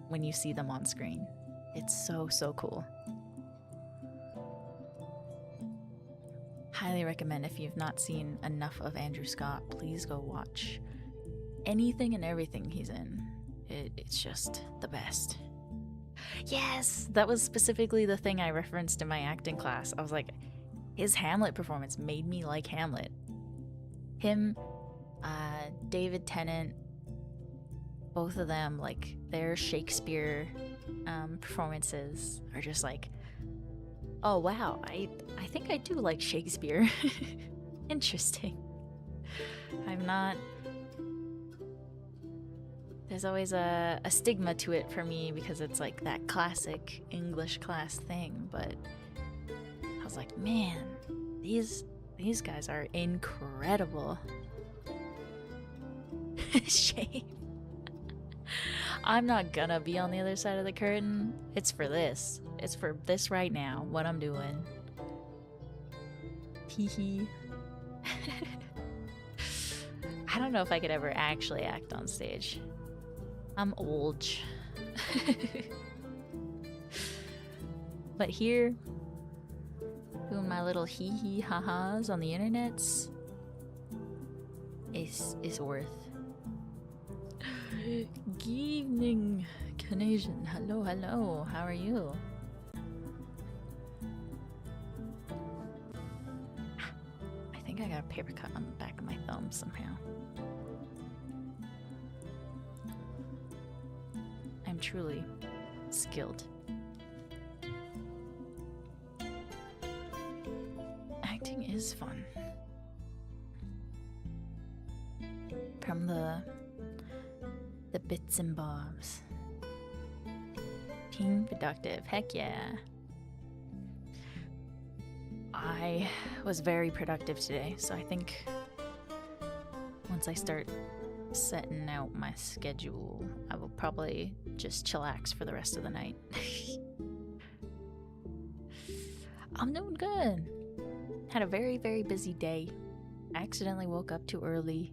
when you see them on screen. It's so cool. Highly recommend, if you've not seen enough of Andrew Scott, please go watch anything and everything he's in. It's just the best. Yes, that was specifically the thing I referenced in my acting class. I was like, his Hamlet performance made me like Hamlet. Him, David Tennant, both of them, like their Shakespeare performances are just like, oh wow, I think I do like Shakespeare. Interesting. I'm not. There's always a stigma to it for me because it's like that classic English class thing, but I was like, man, these guys are incredible. Shame. I'm not gonna be on the other side of the curtain. It's for this. It's for this right now, what I'm doing. Hee. I don't know if I could ever actually act on stage. I'm old. But here, doing my little hee ha-has on the internets is worth. Good evening, Canadian. Hello, hello. How are you? I think I got a paper cut on the back of my thumb somehow. I'm truly skilled. Acting is fun. From the bits and bobs. Being productive, heck yeah. I was very productive today, so I think once I start setting out my schedule, I will probably just chillax for the rest of the night. I'm doing good. Had a very, very busy day. I accidentally woke up too early.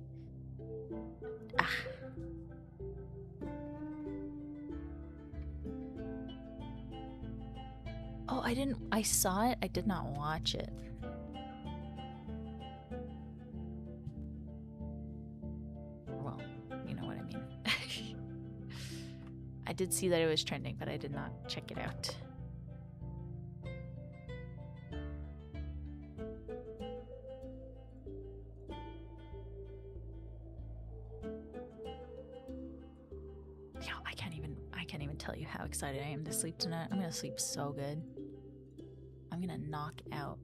Oh, I saw it, I did not watch it. Well, you know what I mean. I did see that it was trending, but I did not check it out. I can't even tell you how excited I am to sleep tonight. I'm gonna sleep so good. I'm gonna knock out.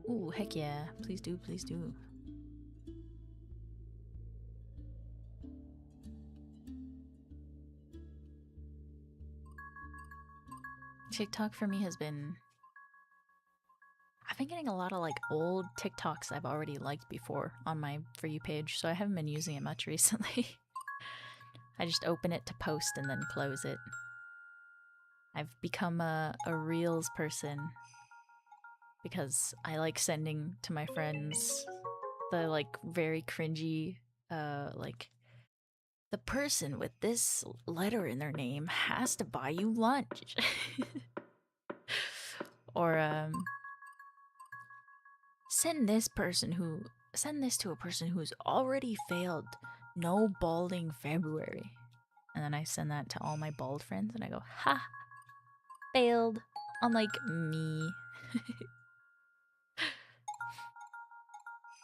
Ooh, heck yeah. Please do, please do. TikTok for me has been... I've been getting a lot of like old TikToks I've already liked before on my For You page, so I haven't been using it much recently. I just open it to post and then close it. I've become a Reels person because I like sending to my friends the like very cringy, like, the person with this letter in their name has to buy you lunch. Or send this to a person who's already failed no balding February. And then I send that to all my bald friends and I go, ha! Failed. Unlike me.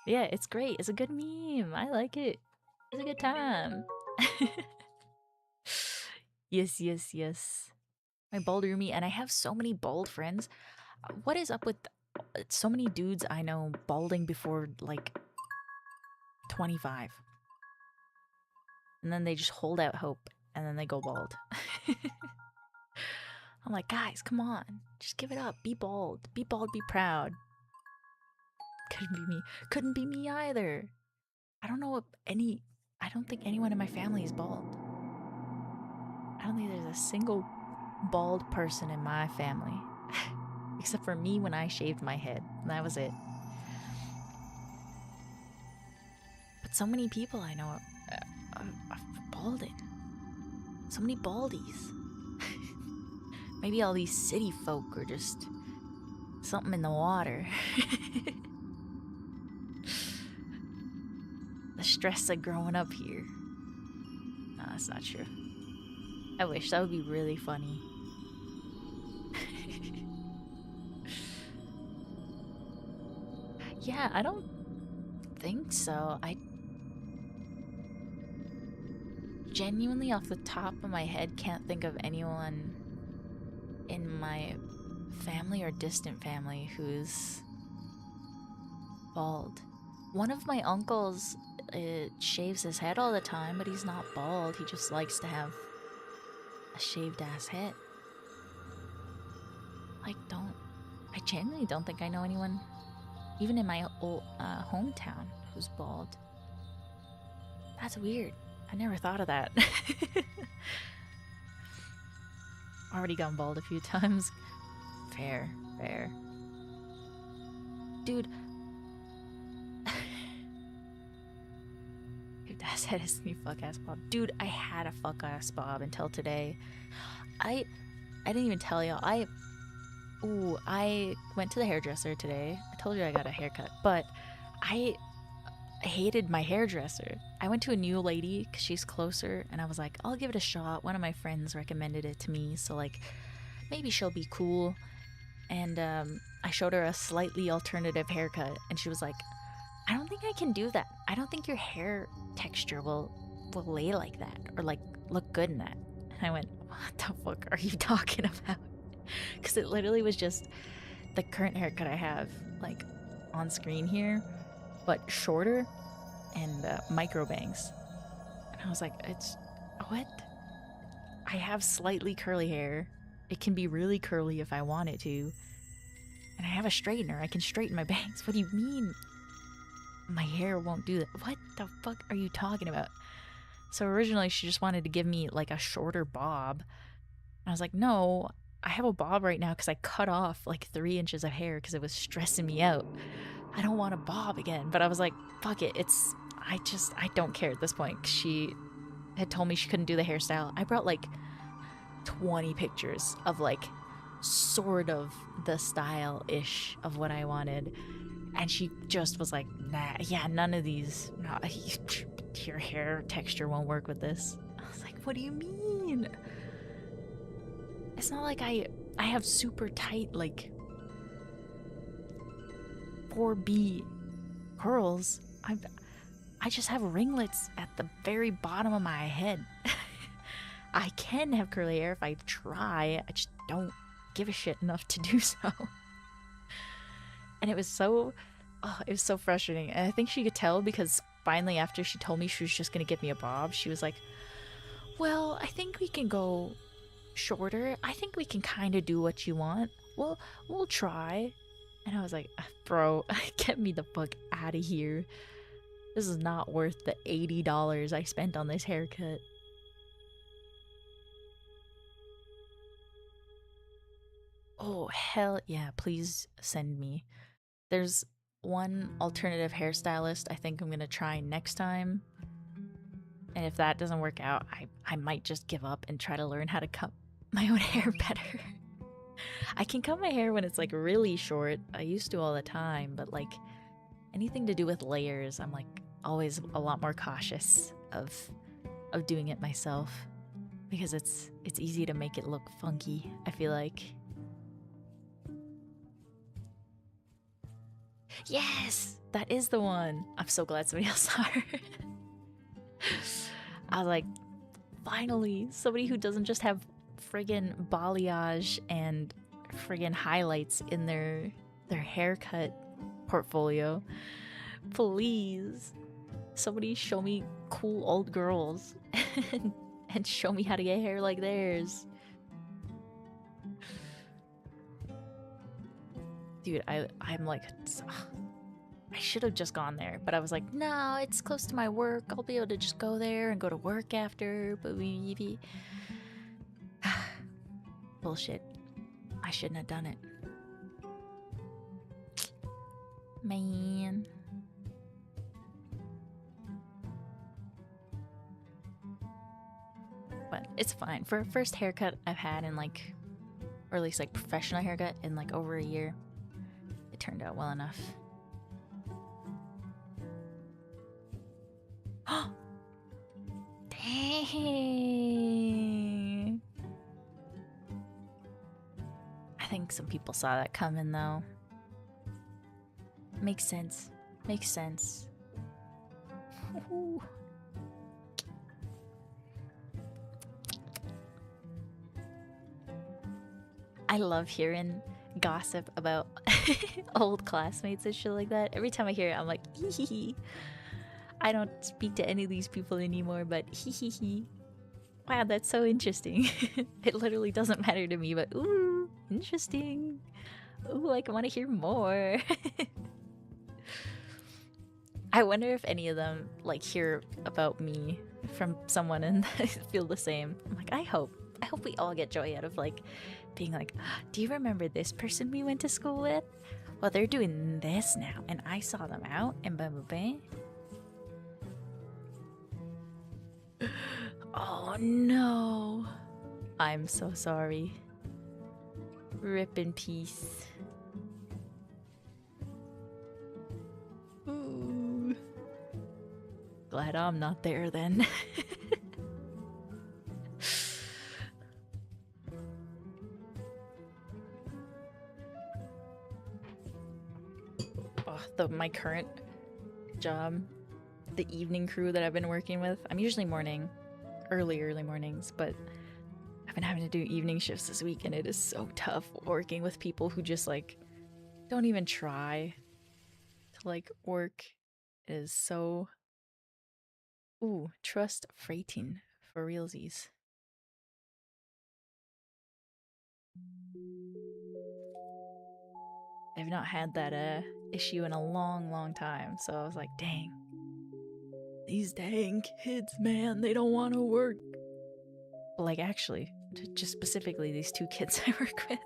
Yeah, it's great. It's a good meme. I like it. It's a good time. Yes, yes, yes. My balder me, and I have so many bald friends. What is up with so many dudes I know balding before like 25? And then they just hold out hope and then they go bald. I'm like, guys, come on. Just give it up. Be bald. Be bald, be proud. Couldn't be me. Couldn't be me either. I don't think anyone in my family is bald. I don't think there's a single bald person in my family. Except for me when I shaved my head. And that was it. But so many people I know are balding. So many baldies. Maybe all these city folk are just something in the water. The stress of growing up here. No, that's not true. I wish. That would be really funny. Yeah, I don't think so. I genuinely, off the top of my head, can't think of anyone in my family or distant family who's bald. One of my uncles shaves his head all the time, but he's not bald. He just likes to have a shaved ass head. Like, I genuinely don't think I know anyone, even in my old hometown, who's bald. That's weird. I never thought of that. Already gone bald a few times. Fair. Dude. Your dad said it's me fuck ass bob. Dude, I had a fuck ass bob until today. I didn't even tell y'all. I went to the hairdresser today. I told you I got a haircut, but I hated my hairdresser. I went to a new lady because she's closer, and I was like, I'll give it a shot. One of my friends recommended it to me, so like maybe she'll be cool. And I showed her a slightly alternative haircut, and she was like, I don't think I can do that. I don't think your hair texture will lay like that or like look good in that. And I went, what the fuck are you talking about? Because it literally was just the current haircut I have like on screen here, but shorter and micro bangs. And I was like, it's what? I have slightly curly hair. It can be really curly if I want it to. And I have a straightener. I can straighten my bangs. What do you mean my hair won't do that? What the fuck are you talking about? So originally she just wanted to give me like a shorter bob. And I was like, no, I have a bob right now because I cut off like 3 inches of hair because it was stressing me out. I don't want a bob again. But I was like, fuck it. I don't care at this point. She had told me she couldn't do the hairstyle. I brought like 20 pictures of like sort of the style-ish of what I wanted. And she just was like, nah, yeah, none of these. No, your hair texture won't work with this. I was like, what do you mean? It's not like I have super tight, like, 4B curls. I just have ringlets at the very bottom of my head. I can have curly hair if I try. I just don't give a shit enough to do so. And it was so frustrating. And I think she could tell because finally after she told me she was just going to give me a bob, she was like, well, I think we can go shorter. I think we can kind of do what you want. We'll try. And I was like, bro, get me the fuck out of here. This is not worth the $80 I spent on this haircut. Oh, hell yeah, please send me. There's one alternative hairstylist I think I'm gonna try next time. And if that doesn't work out, I might just give up and try to learn how to cut my own hair better. I can cut my hair when it's like really short. I used to all the time, but like anything to do with layers, I'm like always a lot more cautious of doing it myself because it's easy to make it look funky, I feel like. Yes, that is the one. I'm so glad somebody else saw her. I was like, finally, somebody who doesn't just have friggin' balayage and friggin' highlights in their haircut portfolio. Please, somebody show me cool old girls and show me how to get hair like theirs. Dude, I'm like, I should have just gone there, but I was like, no, it's close to my work. I'll be able to just go there and go to work after, but maybe. Bullshit. I shouldn't have done it. Man. But it's fine. For a first haircut I've had in like, or at least like professional haircut in like over a year, it turned out well enough. Dang. I think some people saw that coming though. Makes sense. Makes sense. Ooh. I love hearing gossip about old classmates and shit like that. Every time I hear it, I'm like, hee hee hee. I don't speak to any of these people anymore, but hee hee hee. Wow, that's so interesting. It literally doesn't matter to me, but ooh, interesting. Ooh, I want to hear more. I wonder if any of them like hear about me from someone and feel the same. I'm like, I hope we all get joy out of like being like, do you remember this person we went to school with? Well, they're doing this now, and I saw them out, and blah blah blah. Oh no. I'm so sorry. Rip in peace. Ooh. Glad I'm not there then. Oh, my current job, the evening crew that I've been working with, I'm usually early mornings, but I've been having to do evening shifts this week, and it is so tough working with people who just like don't even try to like work. It is so trust freighting for realsies. I've not had that issue in a long time, so I was like, dang. These dang kids, man, they don't want to work. But like actually, just specifically these two kids I work with.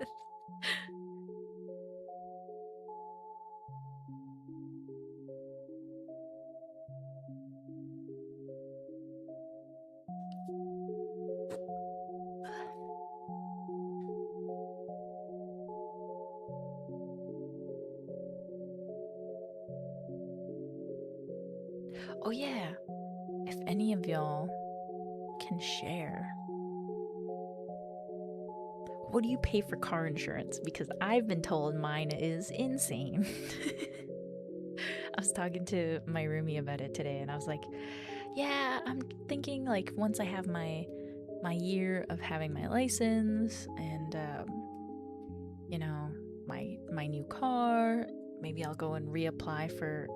Oh yeah, if any of y'all can share, what do you pay for car insurance? Because I've been told mine is insane. I was talking to my roomie about it today, and I was like, yeah, I'm thinking like once I have my year of having my license and you know, my new car, maybe I'll go and reapply for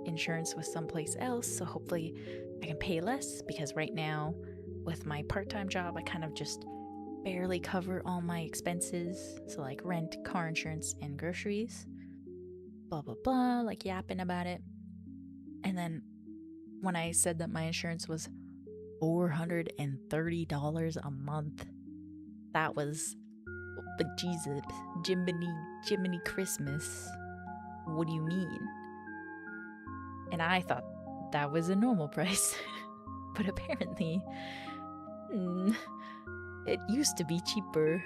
insurance with someplace else, so hopefully I can pay less, because right now with my part-time job I kind of just barely cover all my expenses, so like rent, car insurance, and groceries, blah blah blah, like yapping about it. And then when I said that my insurance was $430 a month, that was, but Jesus, Jiminy Christmas, what do you mean? And I thought that was a normal price. But apparently, it used to be cheaper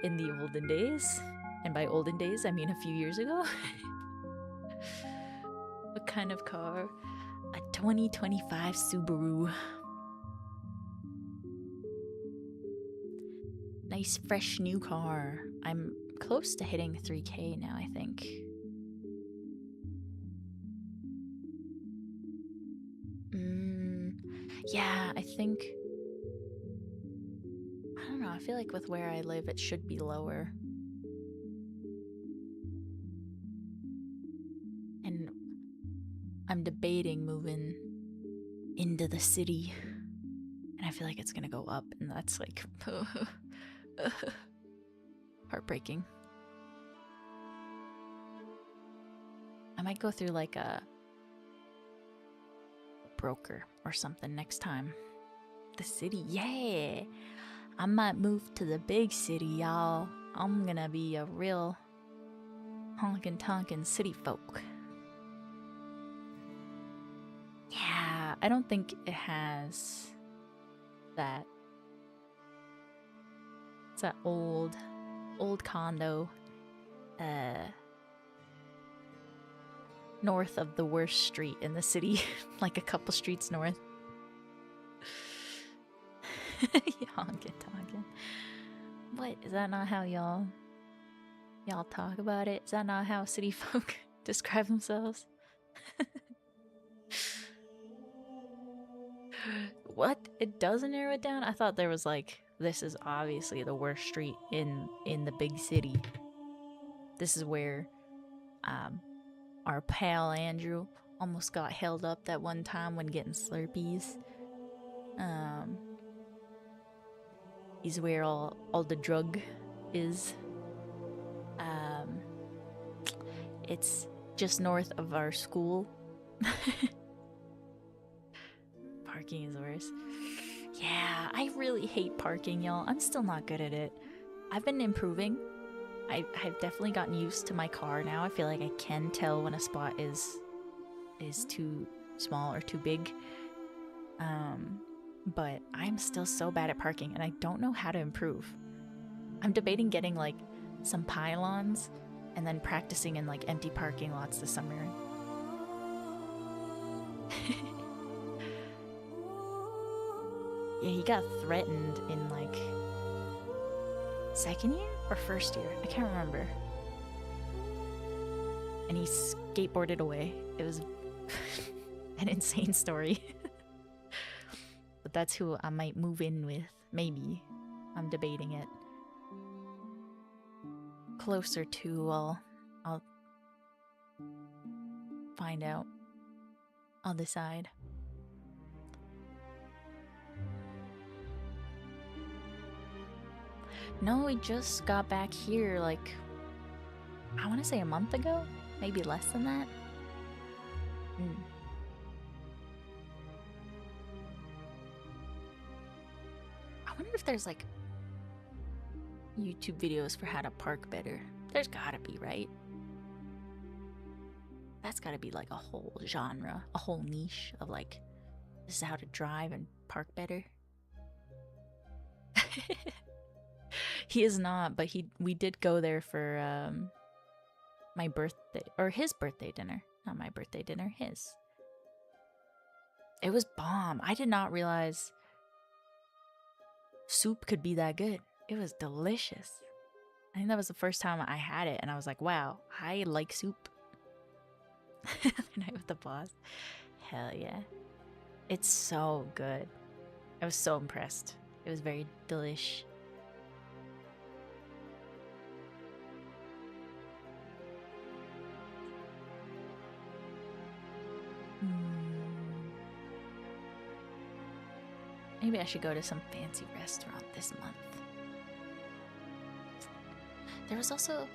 in the olden days. And by olden days, I mean a few years ago. What kind of car? A 2025 Subaru. Nice, fresh new car. I'm close to hitting 3K now, I think. Yeah, I think... I don't know, I feel like with where I live, it should be lower. And I'm debating moving into the city. And I feel like it's gonna go up, and that's like... heartbreaking. I might go through like a broker or something next time. The city, yeah! I might move to the big city, y'all. I'm gonna be a real honkin' tonkin' city folk. Yeah, I don't think it has that. It's that old condo, north of the worst street in the city, like a couple streets north. Honkin' tonkin'. What? Is that not how y'all talk about it? Is that not how city folk describe themselves? What? It doesn't narrow it down? I thought there was like, this is obviously the worst street in the big city. This is where our pal Andrew almost got held up that one time when getting Slurpees. Is where all the drug is. It's just north of our school. Parking is worse. Yeah, I really hate parking, y'all. I'm still not good at it. I've been improving. I've definitely gotten used to my car now. I feel like I can tell when a spot is too small or too big. But I'm still so bad at parking and I don't know how to improve. I'm debating getting like some pylons and then practicing in like empty parking lots this summer. Yeah, he got threatened in like second year or first year? I can't remember. And he skateboarded away. It was an insane story. But that's who I might move in with. Maybe. I'm debating it. Closer to, I'll find out. I'll decide. No, we just got back here like, I want to say a month ago? Maybe less than that? I wonder if there's like YouTube videos for how to park better. There's gotta be, right? That's gotta be like a whole genre, a whole niche of like, this is how to drive and park better. He is not, but we did go there for my birthday, or his birthday dinner. Not my birthday dinner, his. It was bomb. I did not realize soup could be that good. It was delicious. I think that was the first time I had it, and I was like, wow, I like soup. The night with the boss. Hell yeah. It's so good. I was so impressed. It was very delish. Maybe I should go to some fancy restaurant this month. There was also,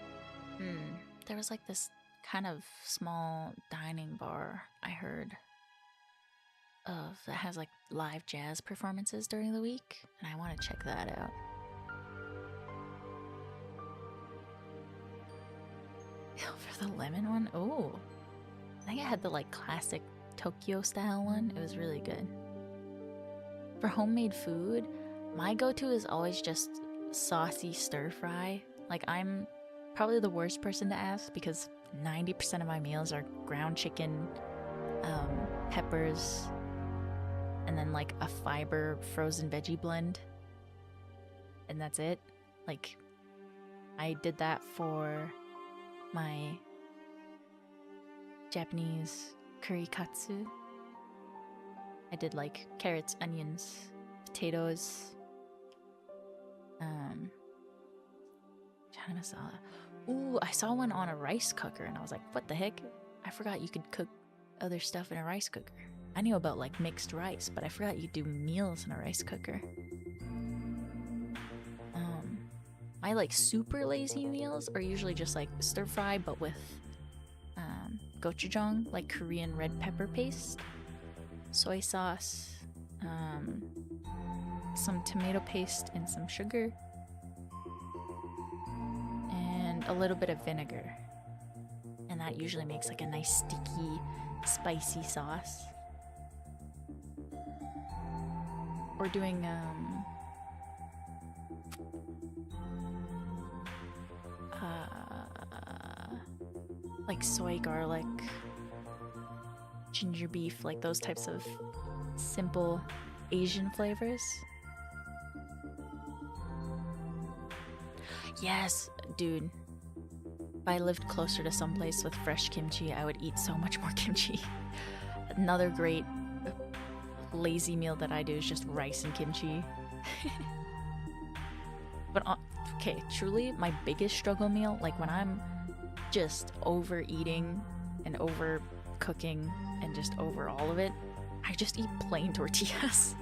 there was like this kind of small dining bar I heard of that has like live jazz performances during the week, and I want to check that out. For the lemon one, oh, I think I had the like classic Tokyo style one. It was really good. For homemade food, my go-to is always just saucy stir fry. Like, I'm probably the worst person to ask because 90% of my meals are ground chicken, peppers, and then like a fiber frozen veggie blend. And that's it. Like, I did that for my Japanese curry katsu. I did like carrots, onions, potatoes, China masala. Ooh, I saw one on a rice cooker and I was like, what the heck? I forgot you could cook other stuff in a rice cooker. I knew about like mixed rice, but I forgot you could do meals in a rice cooker. My like super lazy meals are usually just like stir fry, but with gochujang, like Korean red pepper paste, soy sauce, some tomato paste and some sugar, and a little bit of vinegar. And that usually makes like a nice sticky, spicy sauce. Or doing like soy garlic, ginger beef, like those types of simple Asian flavors. Yes, dude. If I lived closer to someplace with fresh kimchi, I would eat so much more kimchi. Another great lazy meal that I do is just rice and kimchi. But okay, truly my biggest struggle meal, like when I'm just overeating and overcooking and just over all of it, I just eat plain tortillas.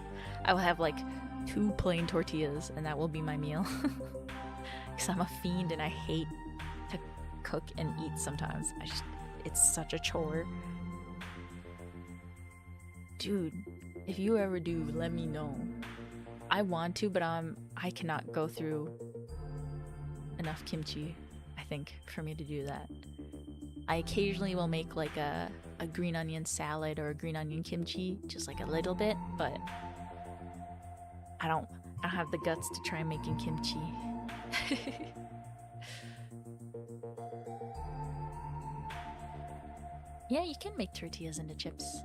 I will have like 2 plain tortillas and that will be my meal. Because I'm a fiend and I hate to cook and eat sometimes. It's such a chore. Dude, if you ever do, let me know. I want to, but I cannot go through enough kimchi, I think, for me to do that. I occasionally will make like a green onion salad or a green onion kimchi, just like a little bit, but I don't have the guts to try making kimchi. Yeah, you can make tortillas into chips.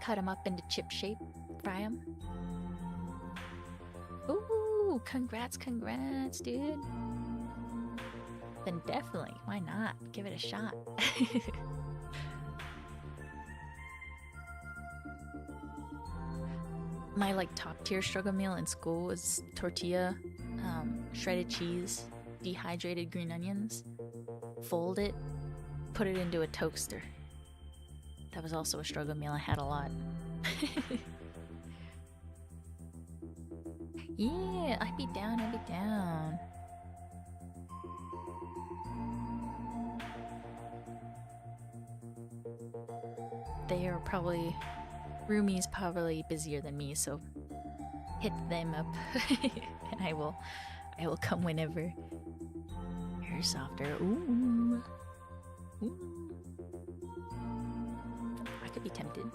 Cut them up into chip shape, fry them. Ooh, congrats, dude. Then definitely, why not? Give it a shot. My like top tier struggle meal in school was tortilla, shredded cheese, dehydrated green onions, fold it, put it into a toaster. That was also a struggle meal I had a lot. Yeah, I'd be down. They are probably... Rumi's probably busier than me, so hit them up. And I will come whenever. You're softer. Ooh. I could be tempted.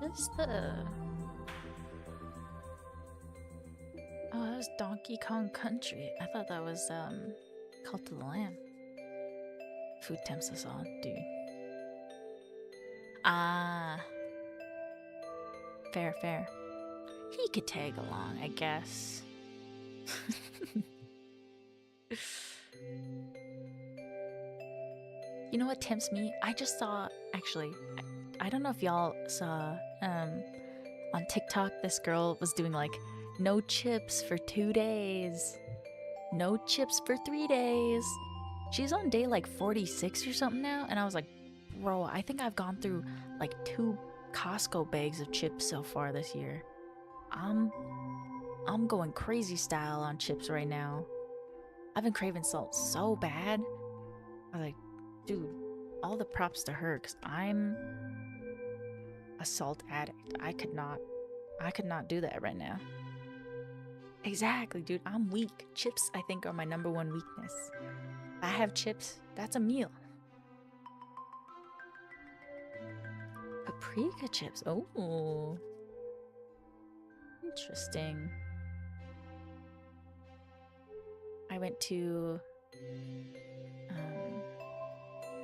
This Oh, that was Donkey Kong Country. I thought that was Cult of the Lamb. Food tempts us all, dude. Ah. Fair. He could tag along, I guess. You know what tempts me? I just saw, actually, I don't know if y'all saw on TikTok, this girl was doing like no chips for 2 days, no chips for 3 days. She's on day like 46 or something now, and I was like, bro, I think I've gone through like 2 Costco bags of chips so far this year. I'm going crazy style on chips right now. I've been craving salt so bad. I was like, dude, all the props to her, because I'm a salt addict. I could not do that right now. Exactly, dude. I'm weak. Chips, I think, are my #1 weakness. I have chips, that's a meal. Paprika chips. Oh. Interesting. I went to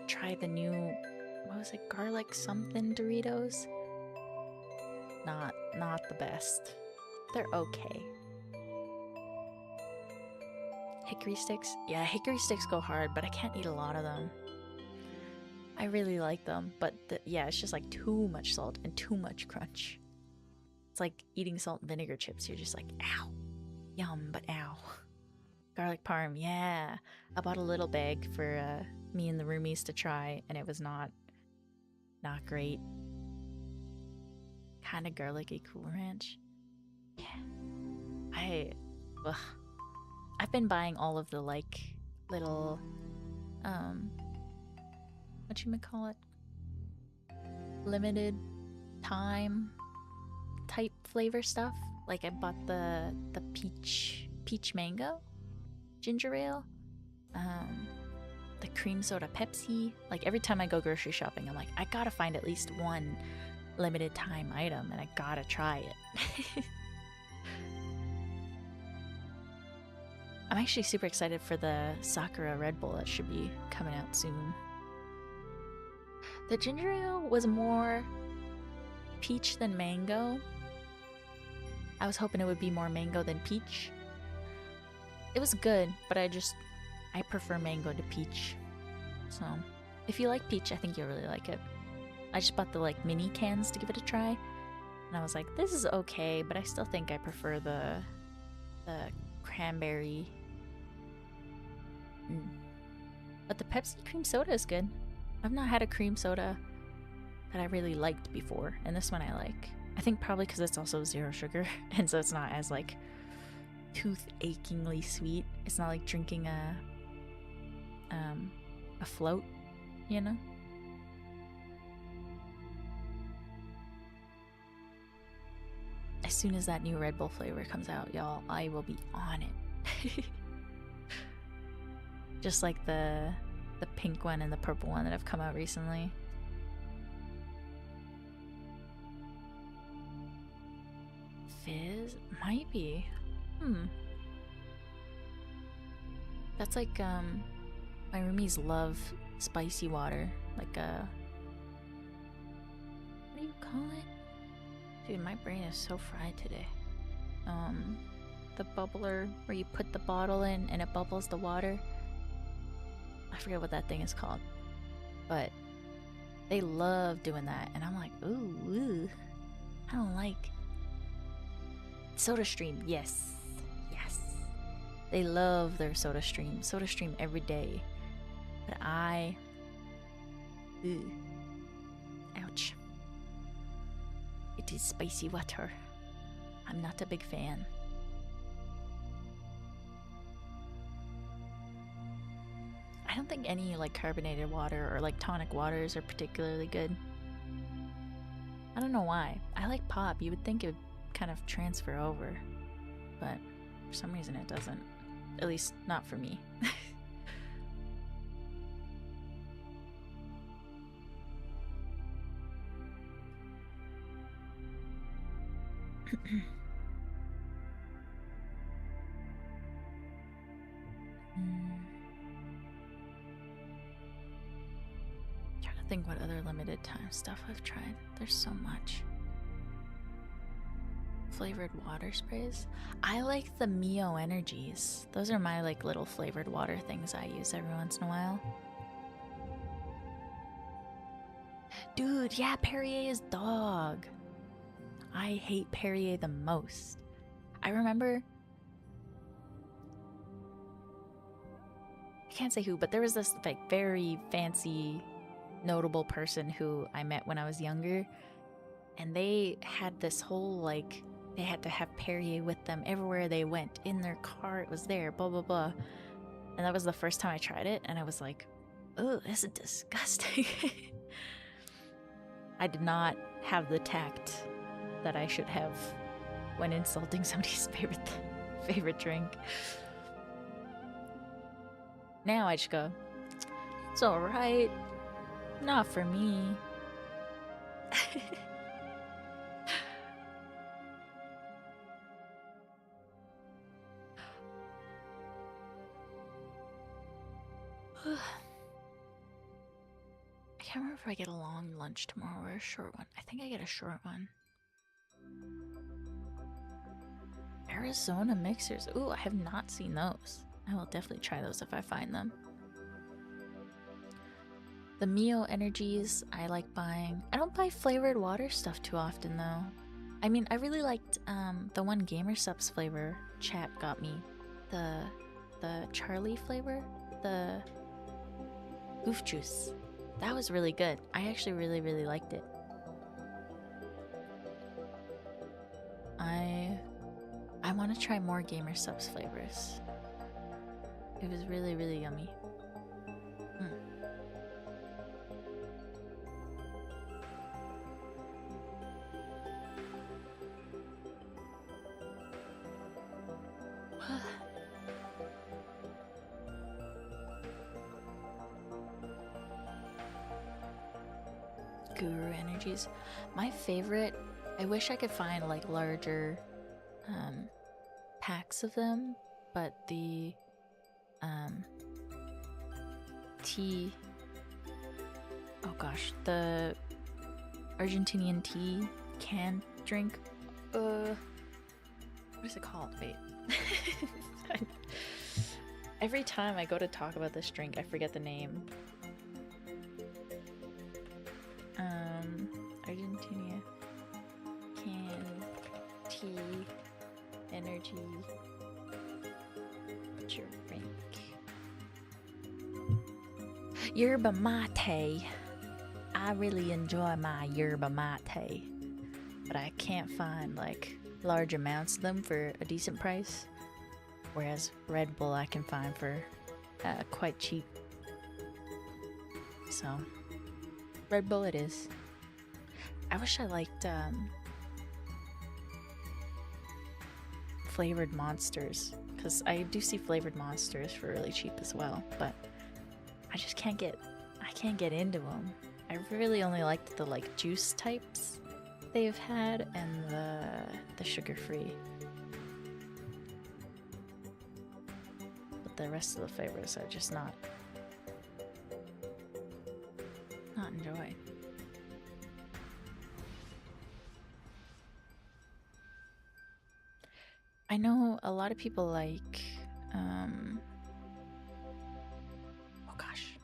try the new, what was it, garlic something Doritos? Not the best. They're okay. Hickory sticks? Yeah, hickory sticks go hard, but I can't eat a lot of them. I really like them, but yeah, it's just like too much salt and too much crunch. It's like eating salt and vinegar chips. You're just like, ow. Yum, but ow. Garlic parm, yeah. I bought a little bag for me and the roomies to try, and it was not great. Kind of garlicky Cool Ranch. Yeah. I've been buying all of the like little whatchamacallit, limited time type flavor stuff. Like I bought the peach mango ginger ale, the cream soda Pepsi. Like every time I go grocery shopping, I'm like, I gotta find at least one limited time item and I gotta try it. I'm actually super excited for the Sakura Red Bull that should be coming out soon. The ginger ale was more peach than mango. I was hoping it would be more mango than peach. It was good, but I prefer mango to peach. So, if you like peach, I think you'll really like it. I just bought the like mini cans to give it a try. And I was like, this is okay, but I still think I prefer the cranberry. But the Pepsi cream soda is good. I've not had a cream soda that I really liked before, and this one I like. I think probably because it's also 0 sugar, and so it's not as like tooth-achingly sweet. It's not like drinking a float, you know? As soon as that new Red Bull flavor comes out, y'all, I will be on it. Just like the pink one and the purple one that have come out recently. Fizz? Might be. That's like, my roomies love spicy water. Like a... what do you call it? Dude, my brain is so fried today. The bubbler where you put the bottle in and it bubbles the water. I forget what that thing is called. But they love doing that. And I'm like, ooh. I don't like... SodaStream, yes. Yes. They love their SodaStream. SodaStream every day. But ouch. It is spicy water. I'm not a big fan. I don't think any like carbonated water or like tonic waters are particularly good. I don't know why. I like pop. You would think it would kind of transfer over, but for some reason it doesn't. At least not for me. Trying to think what other limited time stuff I've tried. There's so much. Flavored water sprays. I like the Mio Energies. Those are my like little flavored water things I use every once in a while. Dude, yeah, Perrier is dog. I hate Perrier the most. I remember... I can't say who, but there was this like very fancy, notable person who I met when I was younger. And they had this whole like... they had to have Perrier with them everywhere they went. In their car, it was there, blah, blah, blah. And that was the first time I tried it, and I was like, oh, this is disgusting. I did not have the tact that I should have when insulting somebody's favorite drink. Now I just go, it's alright. Not for me. I can't remember if I get a long lunch tomorrow or a short one. I think I get a short one. Arizona mixers. Ooh, I have not seen those. I will definitely try those if I find them. The Mio Energies I like buying. I don't buy flavored water stuff too often though. I mean, I really liked the one GamerSupps flavor chat got me. The Charlie flavor? The Goof Juice. That was really good. I actually really, really liked it. I want to try more GamerSupps flavors. It was really, really yummy. Guru Energies. My favorite, I wish I could find like larger packs of them, but the tea, oh gosh, the Argentinian tea can drink, what is it called? Wait. Every time I go to talk about this drink, I forget the name. Argentina can tea, energy, drink. Yerba mate. I really enjoy my yerba mate, but I can't find like large amounts of them for a decent price. Whereas Red Bull I can find for quite cheap. So, Red Bull it is. I wish I liked flavored monsters, because I do see flavored monsters for really cheap as well, but I just can't get into them. I really only liked the like juice types they've had and the sugar-free. But the rest of the flavors are just not enjoy. I know a lot of people like oh gosh.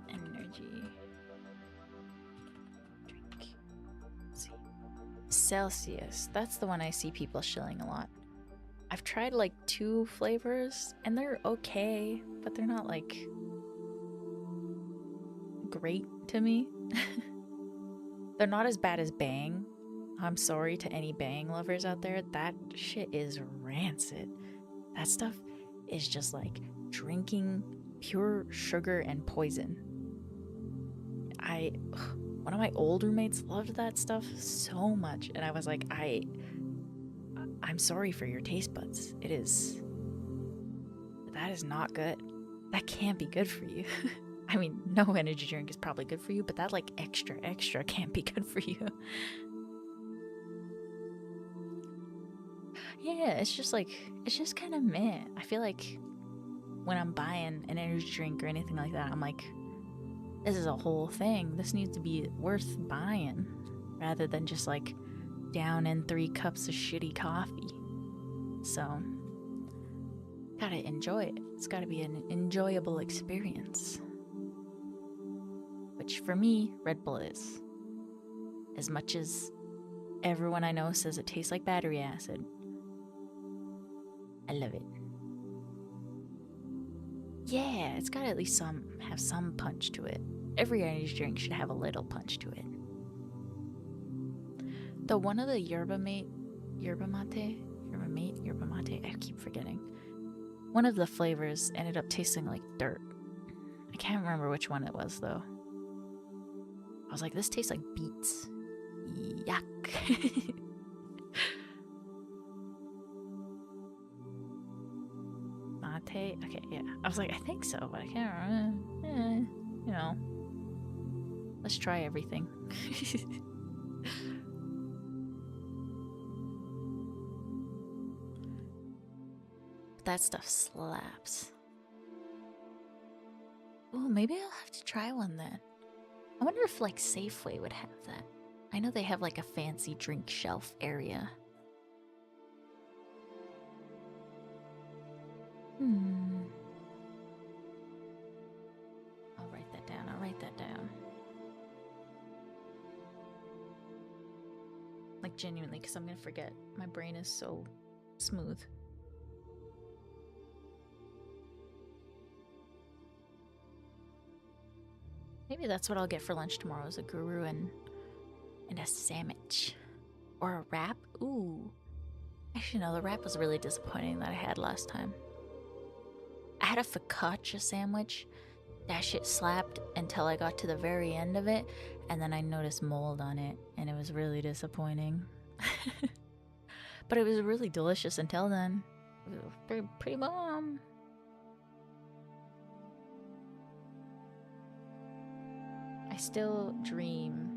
Energy drink. Let's see. Celsius. That's the one I see people shilling a lot. I've tried like 2 flavors and they're okay, but they're not like great to me. They're not as bad as Bang. I'm sorry to any Bang lovers out there. That shit is rancid. That stuff is just like drinking pure sugar and poison. One of my old roommates loved that stuff so much, and I was like, I'm sorry for your taste buds. That is not good. That can't be good for you. I mean, no energy drink is probably good for you, but that like extra can't be good for you. Yeah, it's just kind of meh. I feel like when I'm buying an energy drink or anything like that, I'm like, this is a whole thing. This needs to be worth buying rather than just like down in 3 cups of shitty coffee. So, gotta enjoy it. It's gotta be an enjoyable experience. Which for me, Red Bull is. As much as everyone I know says it tastes like battery acid, I love it. Yeah, it's gotta at least have some punch to it. Every energy drink should have a little punch to it. Though one of the yerba mate, I keep forgetting. One of the flavors ended up tasting like dirt. I can't remember which one it was though. I was like, this tastes like beets. Yuck. Mate? Okay, yeah. I was like, I think so, but I can't remember. You know. Let's try everything. That stuff slaps. Oh, maybe I'll have to try one then. I wonder if like Safeway would have that. I know they have like a fancy drink shelf area. I'll write that down. Like genuinely, because I'm gonna forget. My brain is so smooth. Maybe that's what I'll get for lunch tomorrow, is a guru and a sandwich. Or a wrap. Ooh. Actually, no, the wrap was really disappointing that I had last time. I had a focaccia sandwich. That shit slapped until I got to the very end of it, and then I noticed mold on it, and it was really disappointing. But it was really delicious until then. It was pretty bomb. I still dream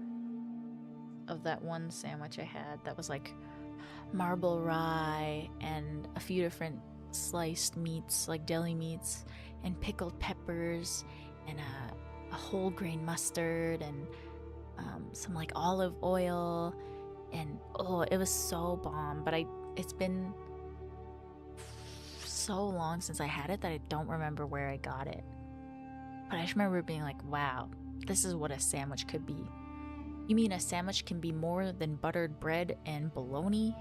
of that one sandwich I had that was like marble rye and a few different sliced meats, like deli meats, and pickled peppers, and a whole grain mustard, and some like olive oil, and oh, it was so bomb. But it's been so long since I had it that I don't remember where I got it. But I just remember being like, wow, this is what a sandwich could be. You mean a sandwich can be more than buttered bread and bologna?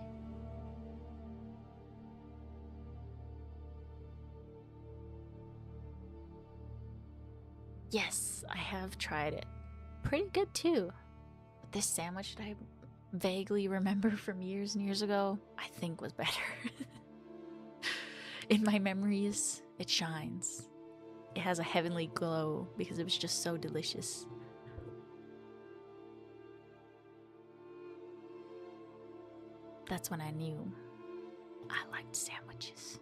Yes, I have tried it. Pretty good too. But this sandwich that I vaguely remember from years and years ago, I think was better. In my memories, it shines. It has a heavenly glow because it was just so delicious. That's when I knew I liked sandwiches.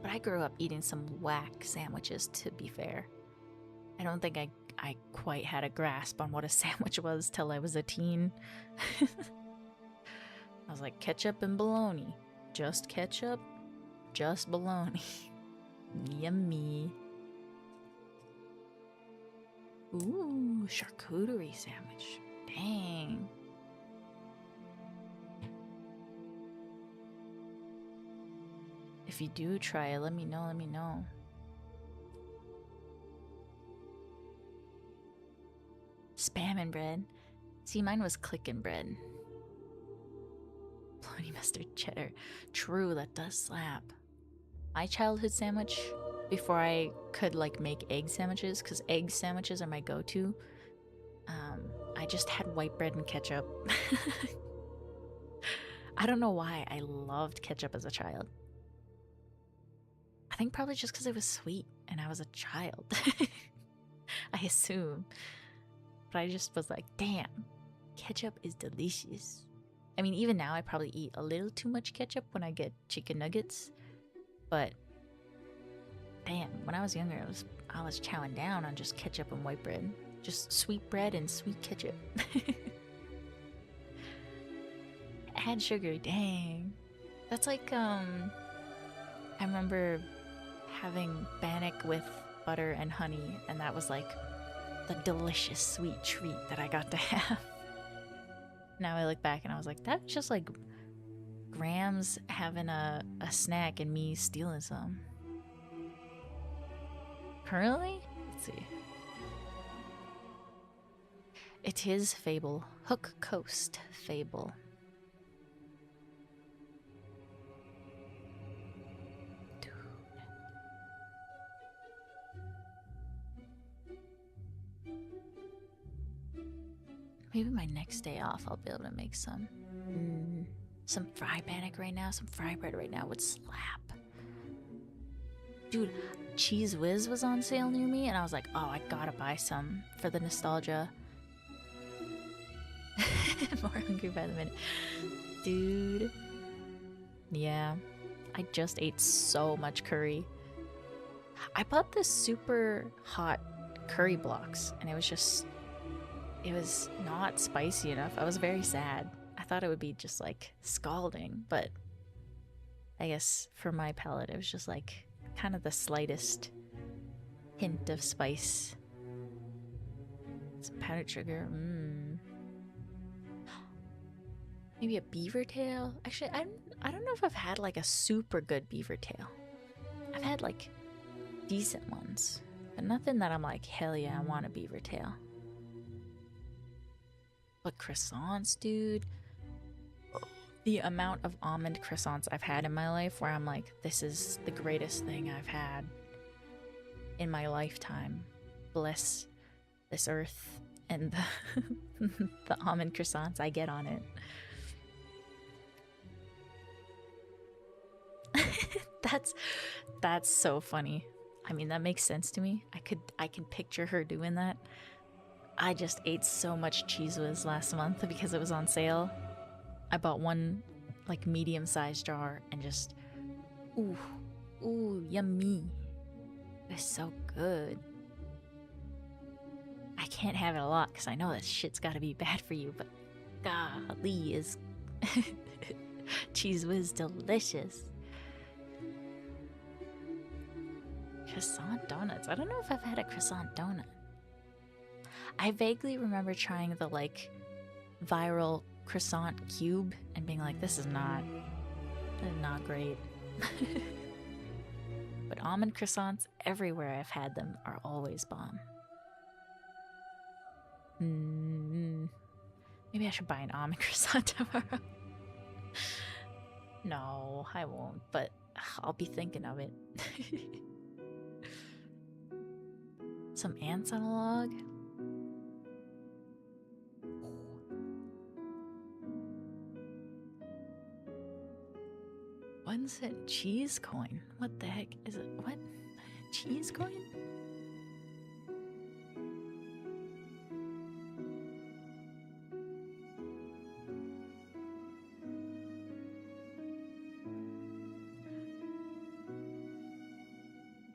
But I grew up eating some whack sandwiches, to be fair. I don't think I quite had a grasp on what a sandwich was till I was a teen. I was like, ketchup and bologna. Just ketchup, just bologna. Yummy. Ooh, charcuterie sandwich. Dang. If you do try it, let me know. Spam and bread. See, mine was clickin' bread. Bologna mustard cheddar. True, that does slap. My childhood sandwich, before I could like make egg sandwiches, because egg sandwiches are my go-to, I just had white bread and ketchup. I don't know why I loved ketchup as a child. I think probably just because it was sweet and I was a child. I assume. But I just was like, damn, ketchup is delicious. I mean, even now I probably eat a little too much ketchup when I get chicken nuggets. But damn, when I was younger, I was chowing down on just ketchup and white bread. Just sweet bread and sweet ketchup. Add sugar, dang. That's like, I remember having bannock with butter and honey, and that was like the delicious sweet treat that I got to have. Now I look back and I was like, that's just like Grams having a snack and me stealing some. Currently? Let's see. It is Fable. Hook Coast Fable. Dude. Maybe my next day off I'll be able to make some. Some fried bannock right now, some fried bread right now would slap. Dude, Cheese Whiz was on sale near me and I was like, oh, I gotta buy some for the nostalgia. More hungry by the minute. Dude. Yeah. I just ate so much curry. I bought this super hot curry blocks and it was not spicy enough. I was very sad. I thought it would be just like scalding, but I guess for my palate it was just like kind of the slightest hint of spice. Some powdered sugar. Maybe a beaver tail? Actually, I don't know if I've had like a super good beaver tail. I've had like decent ones, but nothing that I'm like, hell yeah, I want a beaver tail. But croissants, dude. The amount of almond croissants I've had in my life where I'm like, this is the greatest thing I've had in my lifetime. Bless this earth and the almond croissants I get on it. That's so funny. I mean, that makes sense to me. I can picture her doing that. I just ate so much Cheese Whiz last month because it was on sale. I bought one like medium-sized jar and just ooh, yummy. It's so good. I can't have it a lot because I know that shit's gotta be bad for you, but golly, is Cheese Whiz delicious. Croissant donuts. I don't know if I've had a croissant donut. I vaguely remember trying the like viral croissant cube and being like, this is not great. But almond croissants, everywhere I've had them, are always bomb. Maybe I should buy an almond croissant tomorrow. No, I won't, but I'll be thinking of it. Some ants on a log? What's it? Cheese coin? What the heck is it? What? Cheese coin?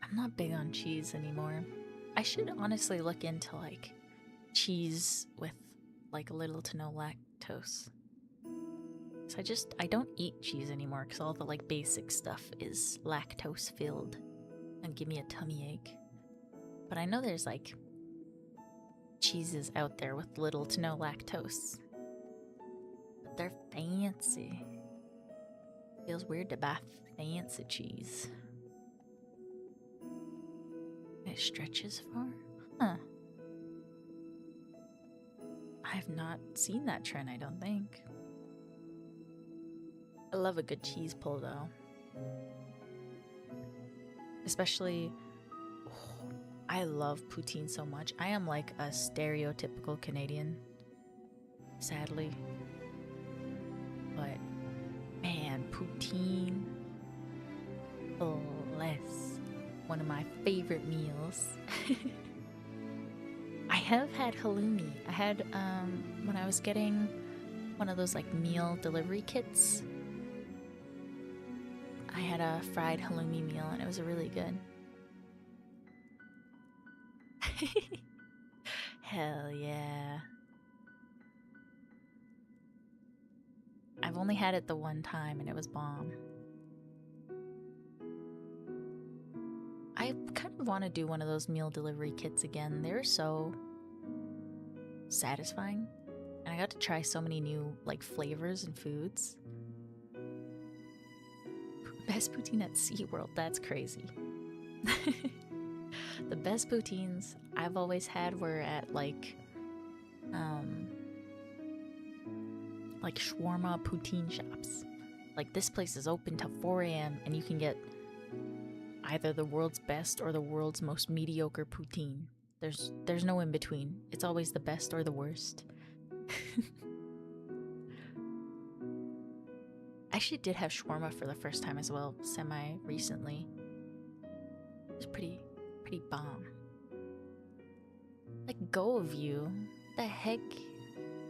I'm not big on cheese anymore. I should honestly look into like cheese with like little to no lactose. So I don't eat cheese anymore because all the like basic stuff is lactose filled and give me a tummy ache. But I know there's like cheeses out there with little to no lactose. But they're fancy. Feels weird to buy fancy cheese. It stretches far? Huh. I've not seen that trend, I don't think. I love a good cheese pull though. Especially, I love poutine so much. I am like a stereotypical Canadian, sadly. But man, poutine, bless. One of my favorite meals. I have had halloumi. I had when I was getting one of those like meal delivery kits. I had a fried halloumi meal and it was really good. Hell yeah. I've only had it the one time and it was bomb. I kind of want to do one of those meal delivery kits again. They're so satisfying. And I got to try so many new like flavors and foods. Best poutine at SeaWorld, that's crazy. The best poutines I've always had were at like shawarma poutine shops. Like this place is open till 4 a.m. and you can get either the world's best or the world's most mediocre poutine. There's no in between. It's always the best or the worst. I actually did have shawarma for the first time as well, semi-recently. It was pretty bomb. Let go of you. The heck?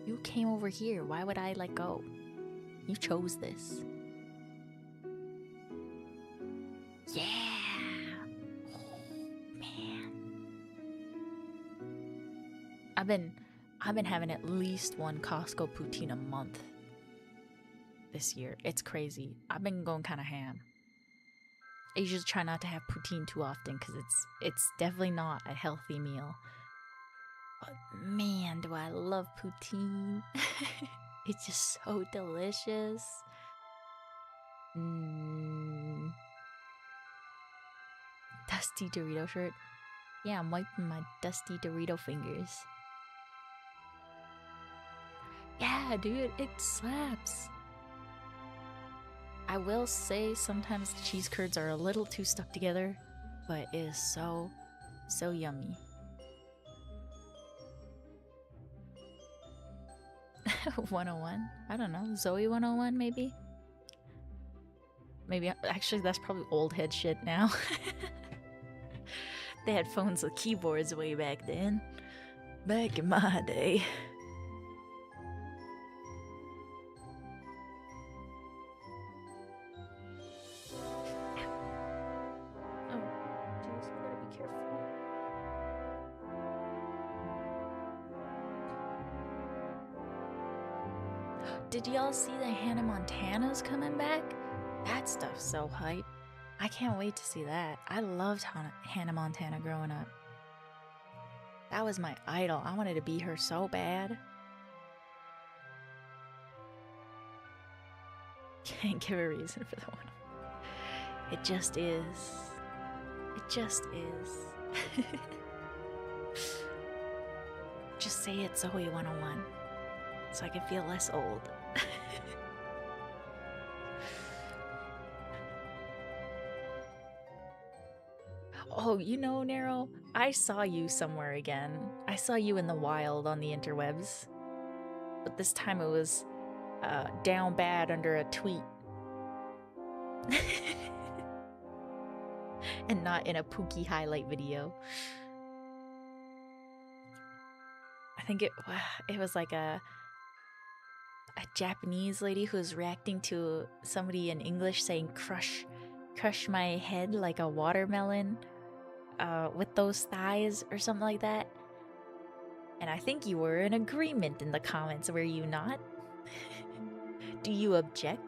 You came over here. Why would I let go? You chose this. Yeah! Oh, man. I've been having at least one Costco poutine a month this year. It's crazy. I've been going kind of ham. I usually try not to have poutine too often because it's definitely not a healthy meal. But man, do I love poutine. It's just so delicious. Dusty Dorito shirt. Yeah, I'm wiping my dusty Dorito fingers. Yeah, dude, it slaps. I will say sometimes the cheese curds are a little too stuck together, but it is so yummy. 101? I don't know. Zoe 101 maybe? Maybe, actually that's probably old head shit now. They had phones with keyboards way back then. Back in my day. Did y'all see that Hannah Montana's coming back? That stuff's so hype. I can't wait to see that. I loved Hannah Montana growing up. That was my idol. I wanted to be her so bad. Can't give a reason for the one. It just is. It just is. Just say it's Zoe 101 so I can feel less old. Oh, you know, Nero, I saw you somewhere again. I saw you in the wild on the interwebs. But this time it was down bad under a tweet. And not in a Pookie highlight video. I think it was like a Japanese lady who was reacting to somebody in English saying crush my head like a watermelon with those thighs or something like that. And I think you were in agreement in the comments, were you not? Do you object?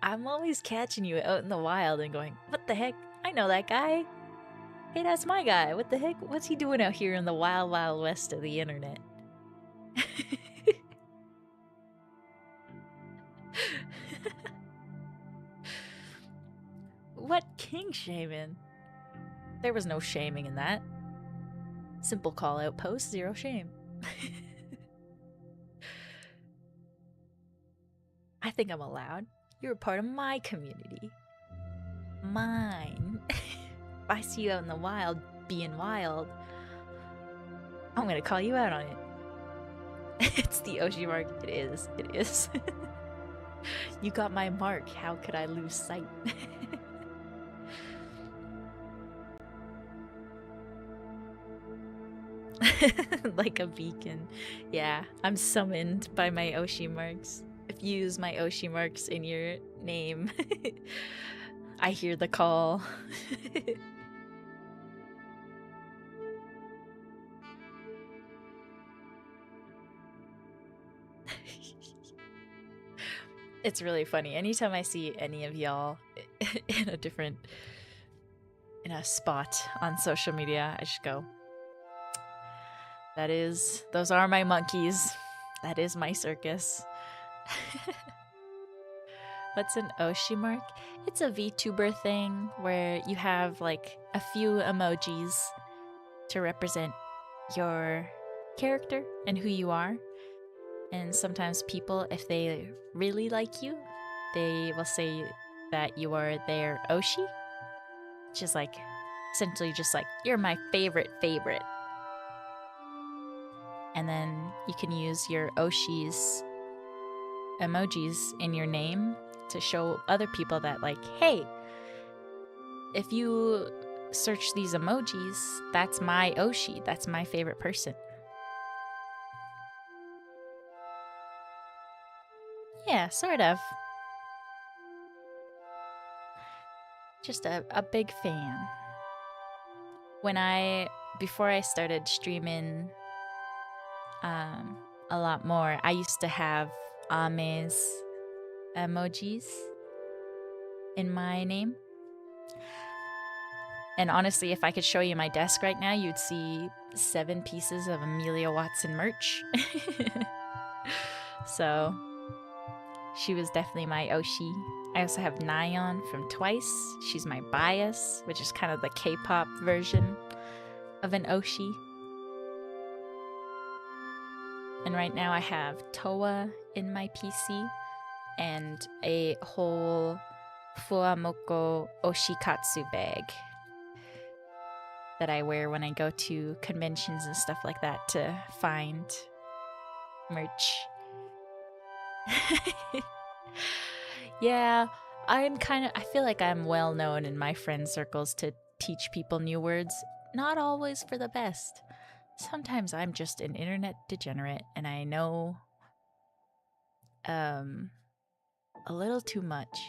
I'm always catching you out in the wild and going, what the heck? I know that guy. Hey, that's my guy. What the heck? What's he doing out here in the wild, wild west of the internet? What king shaming? There was no shaming in that. Simple call out post, zero shame. I think I'm allowed. You're a part of my community. Mine. If I see you out in the wild being wild, I'm gonna call you out on it. It's the Oshi mark. It is. It is. You got my mark. How could I lose sight? Like a beacon. Yeah, I'm summoned by my Oshi marks. If you use my Oshi marks in your name, I hear the call. It's really funny. Anytime I see any of y'all in a spot on social media, I just go, those are my monkeys. That is my circus. What's an Oshi mark? It's a VTuber thing where you have like a few emojis to represent your character and who you are. And sometimes people, if they really like you, they will say that you are their Oshi. Which is like, essentially just like, you're my favorite. And then you can use your Oshi's emojis in your name to show other people that like, hey, if you search these emojis, that's my Oshi. That's my favorite person. Yeah, sort of. Just a big fan. Before I started streaming a lot more, I used to have Ame's emojis in my name. And honestly, if I could show you my desk right now, you'd see 7 pieces of Amelia Watson merch. So she was definitely my Oshi. I also have Nyan from Twice. She's my bias, which is kind of the K-pop version of an Oshi. And right now I have Toa in my PC and a whole Fuamoko Oshikatsu bag that I wear when I go to conventions and stuff like that to find merch. Yeah, I feel like I'm well known in my friend circles to teach people new words, not always for the best. Sometimes I'm just an internet degenerate and I know a little too much.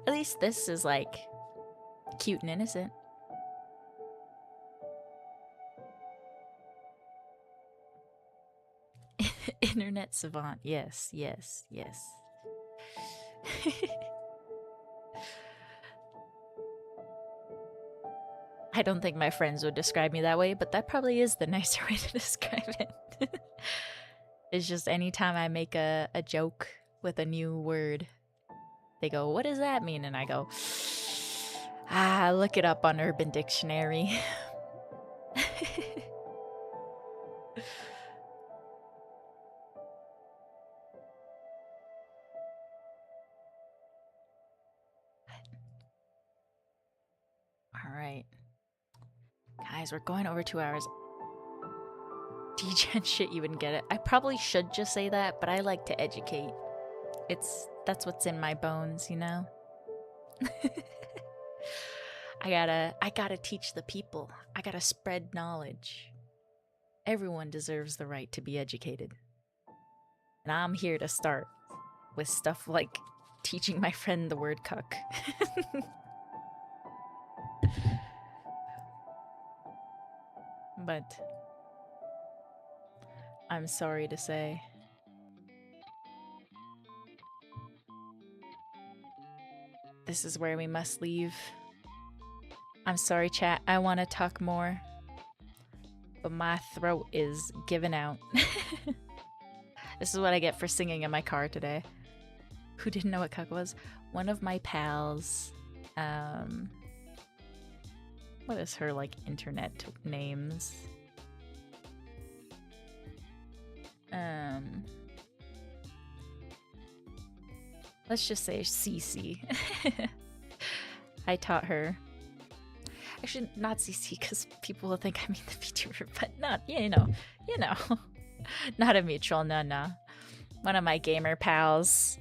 At least this is like cute and innocent. Internet savant, yes. I don't think my friends would describe me that way, but that probably is the nicer way to describe it. It's just anytime I make a joke with a new word, they go, "What does that mean?" And I go, look it up on Urban Dictionary. Alright. Guys, we're going over 2 hours. DGen shit, you wouldn't get it. I probably should just say that, but I like to educate. That's what's in my bones, you know? I gotta teach the people. I gotta spread knowledge. Everyone deserves the right to be educated. And I'm here to start with stuff like teaching my friend the word cuck. But I'm sorry to say, this is where we must leave. I'm sorry, chat. I want to talk more, but my throat is giving out. This is what I get for singing in my car today. Who didn't know what cuck was? One of my pals. What is her, like, internet names? Let's just say Cece. I taught her. Actually, not Cece, because people will think I mean the VTuber, but not, you know. Not a mutual, no. One of my gamer pals.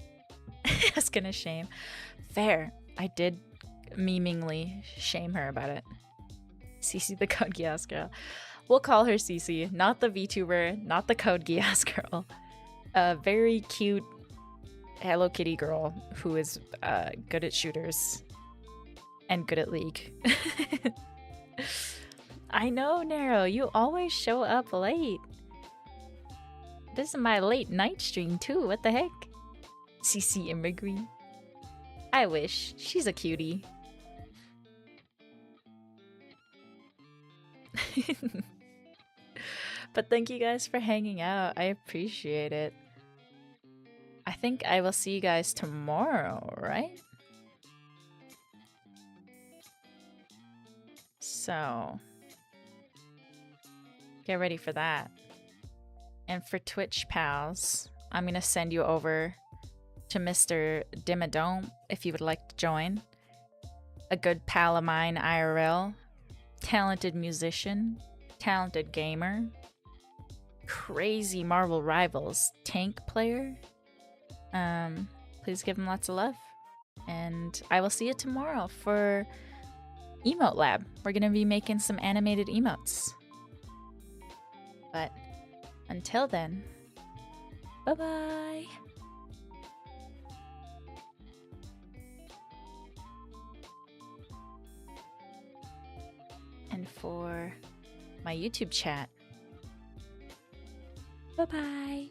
That's gonna shame. Fair. I did memingly shame her about it. Cece the Code Geass girl. We'll call her Cece, not the VTuber, not the Code Geass girl. A very cute Hello Kitty girl who is good at shooters and good at League. I know, Nero, you always show up late. This is my late night stream too, what the heck? CC Immigrant. I wish. She's a cutie. But thank you guys for hanging out. I appreciate it. I think I will see you guys tomorrow, right? So, get ready for that. And for Twitch pals, I'm gonna send you over to Mr. Dimmadome if you would like to join. A good pal of mine, IRL. Talented musician. Talented gamer. Crazy Marvel Rivals tank player. Please give him lots of love. And I will see you tomorrow for Emote Lab. We're gonna be making some animated emotes. But until then, bye-bye! And for my YouTube chat, bye-bye!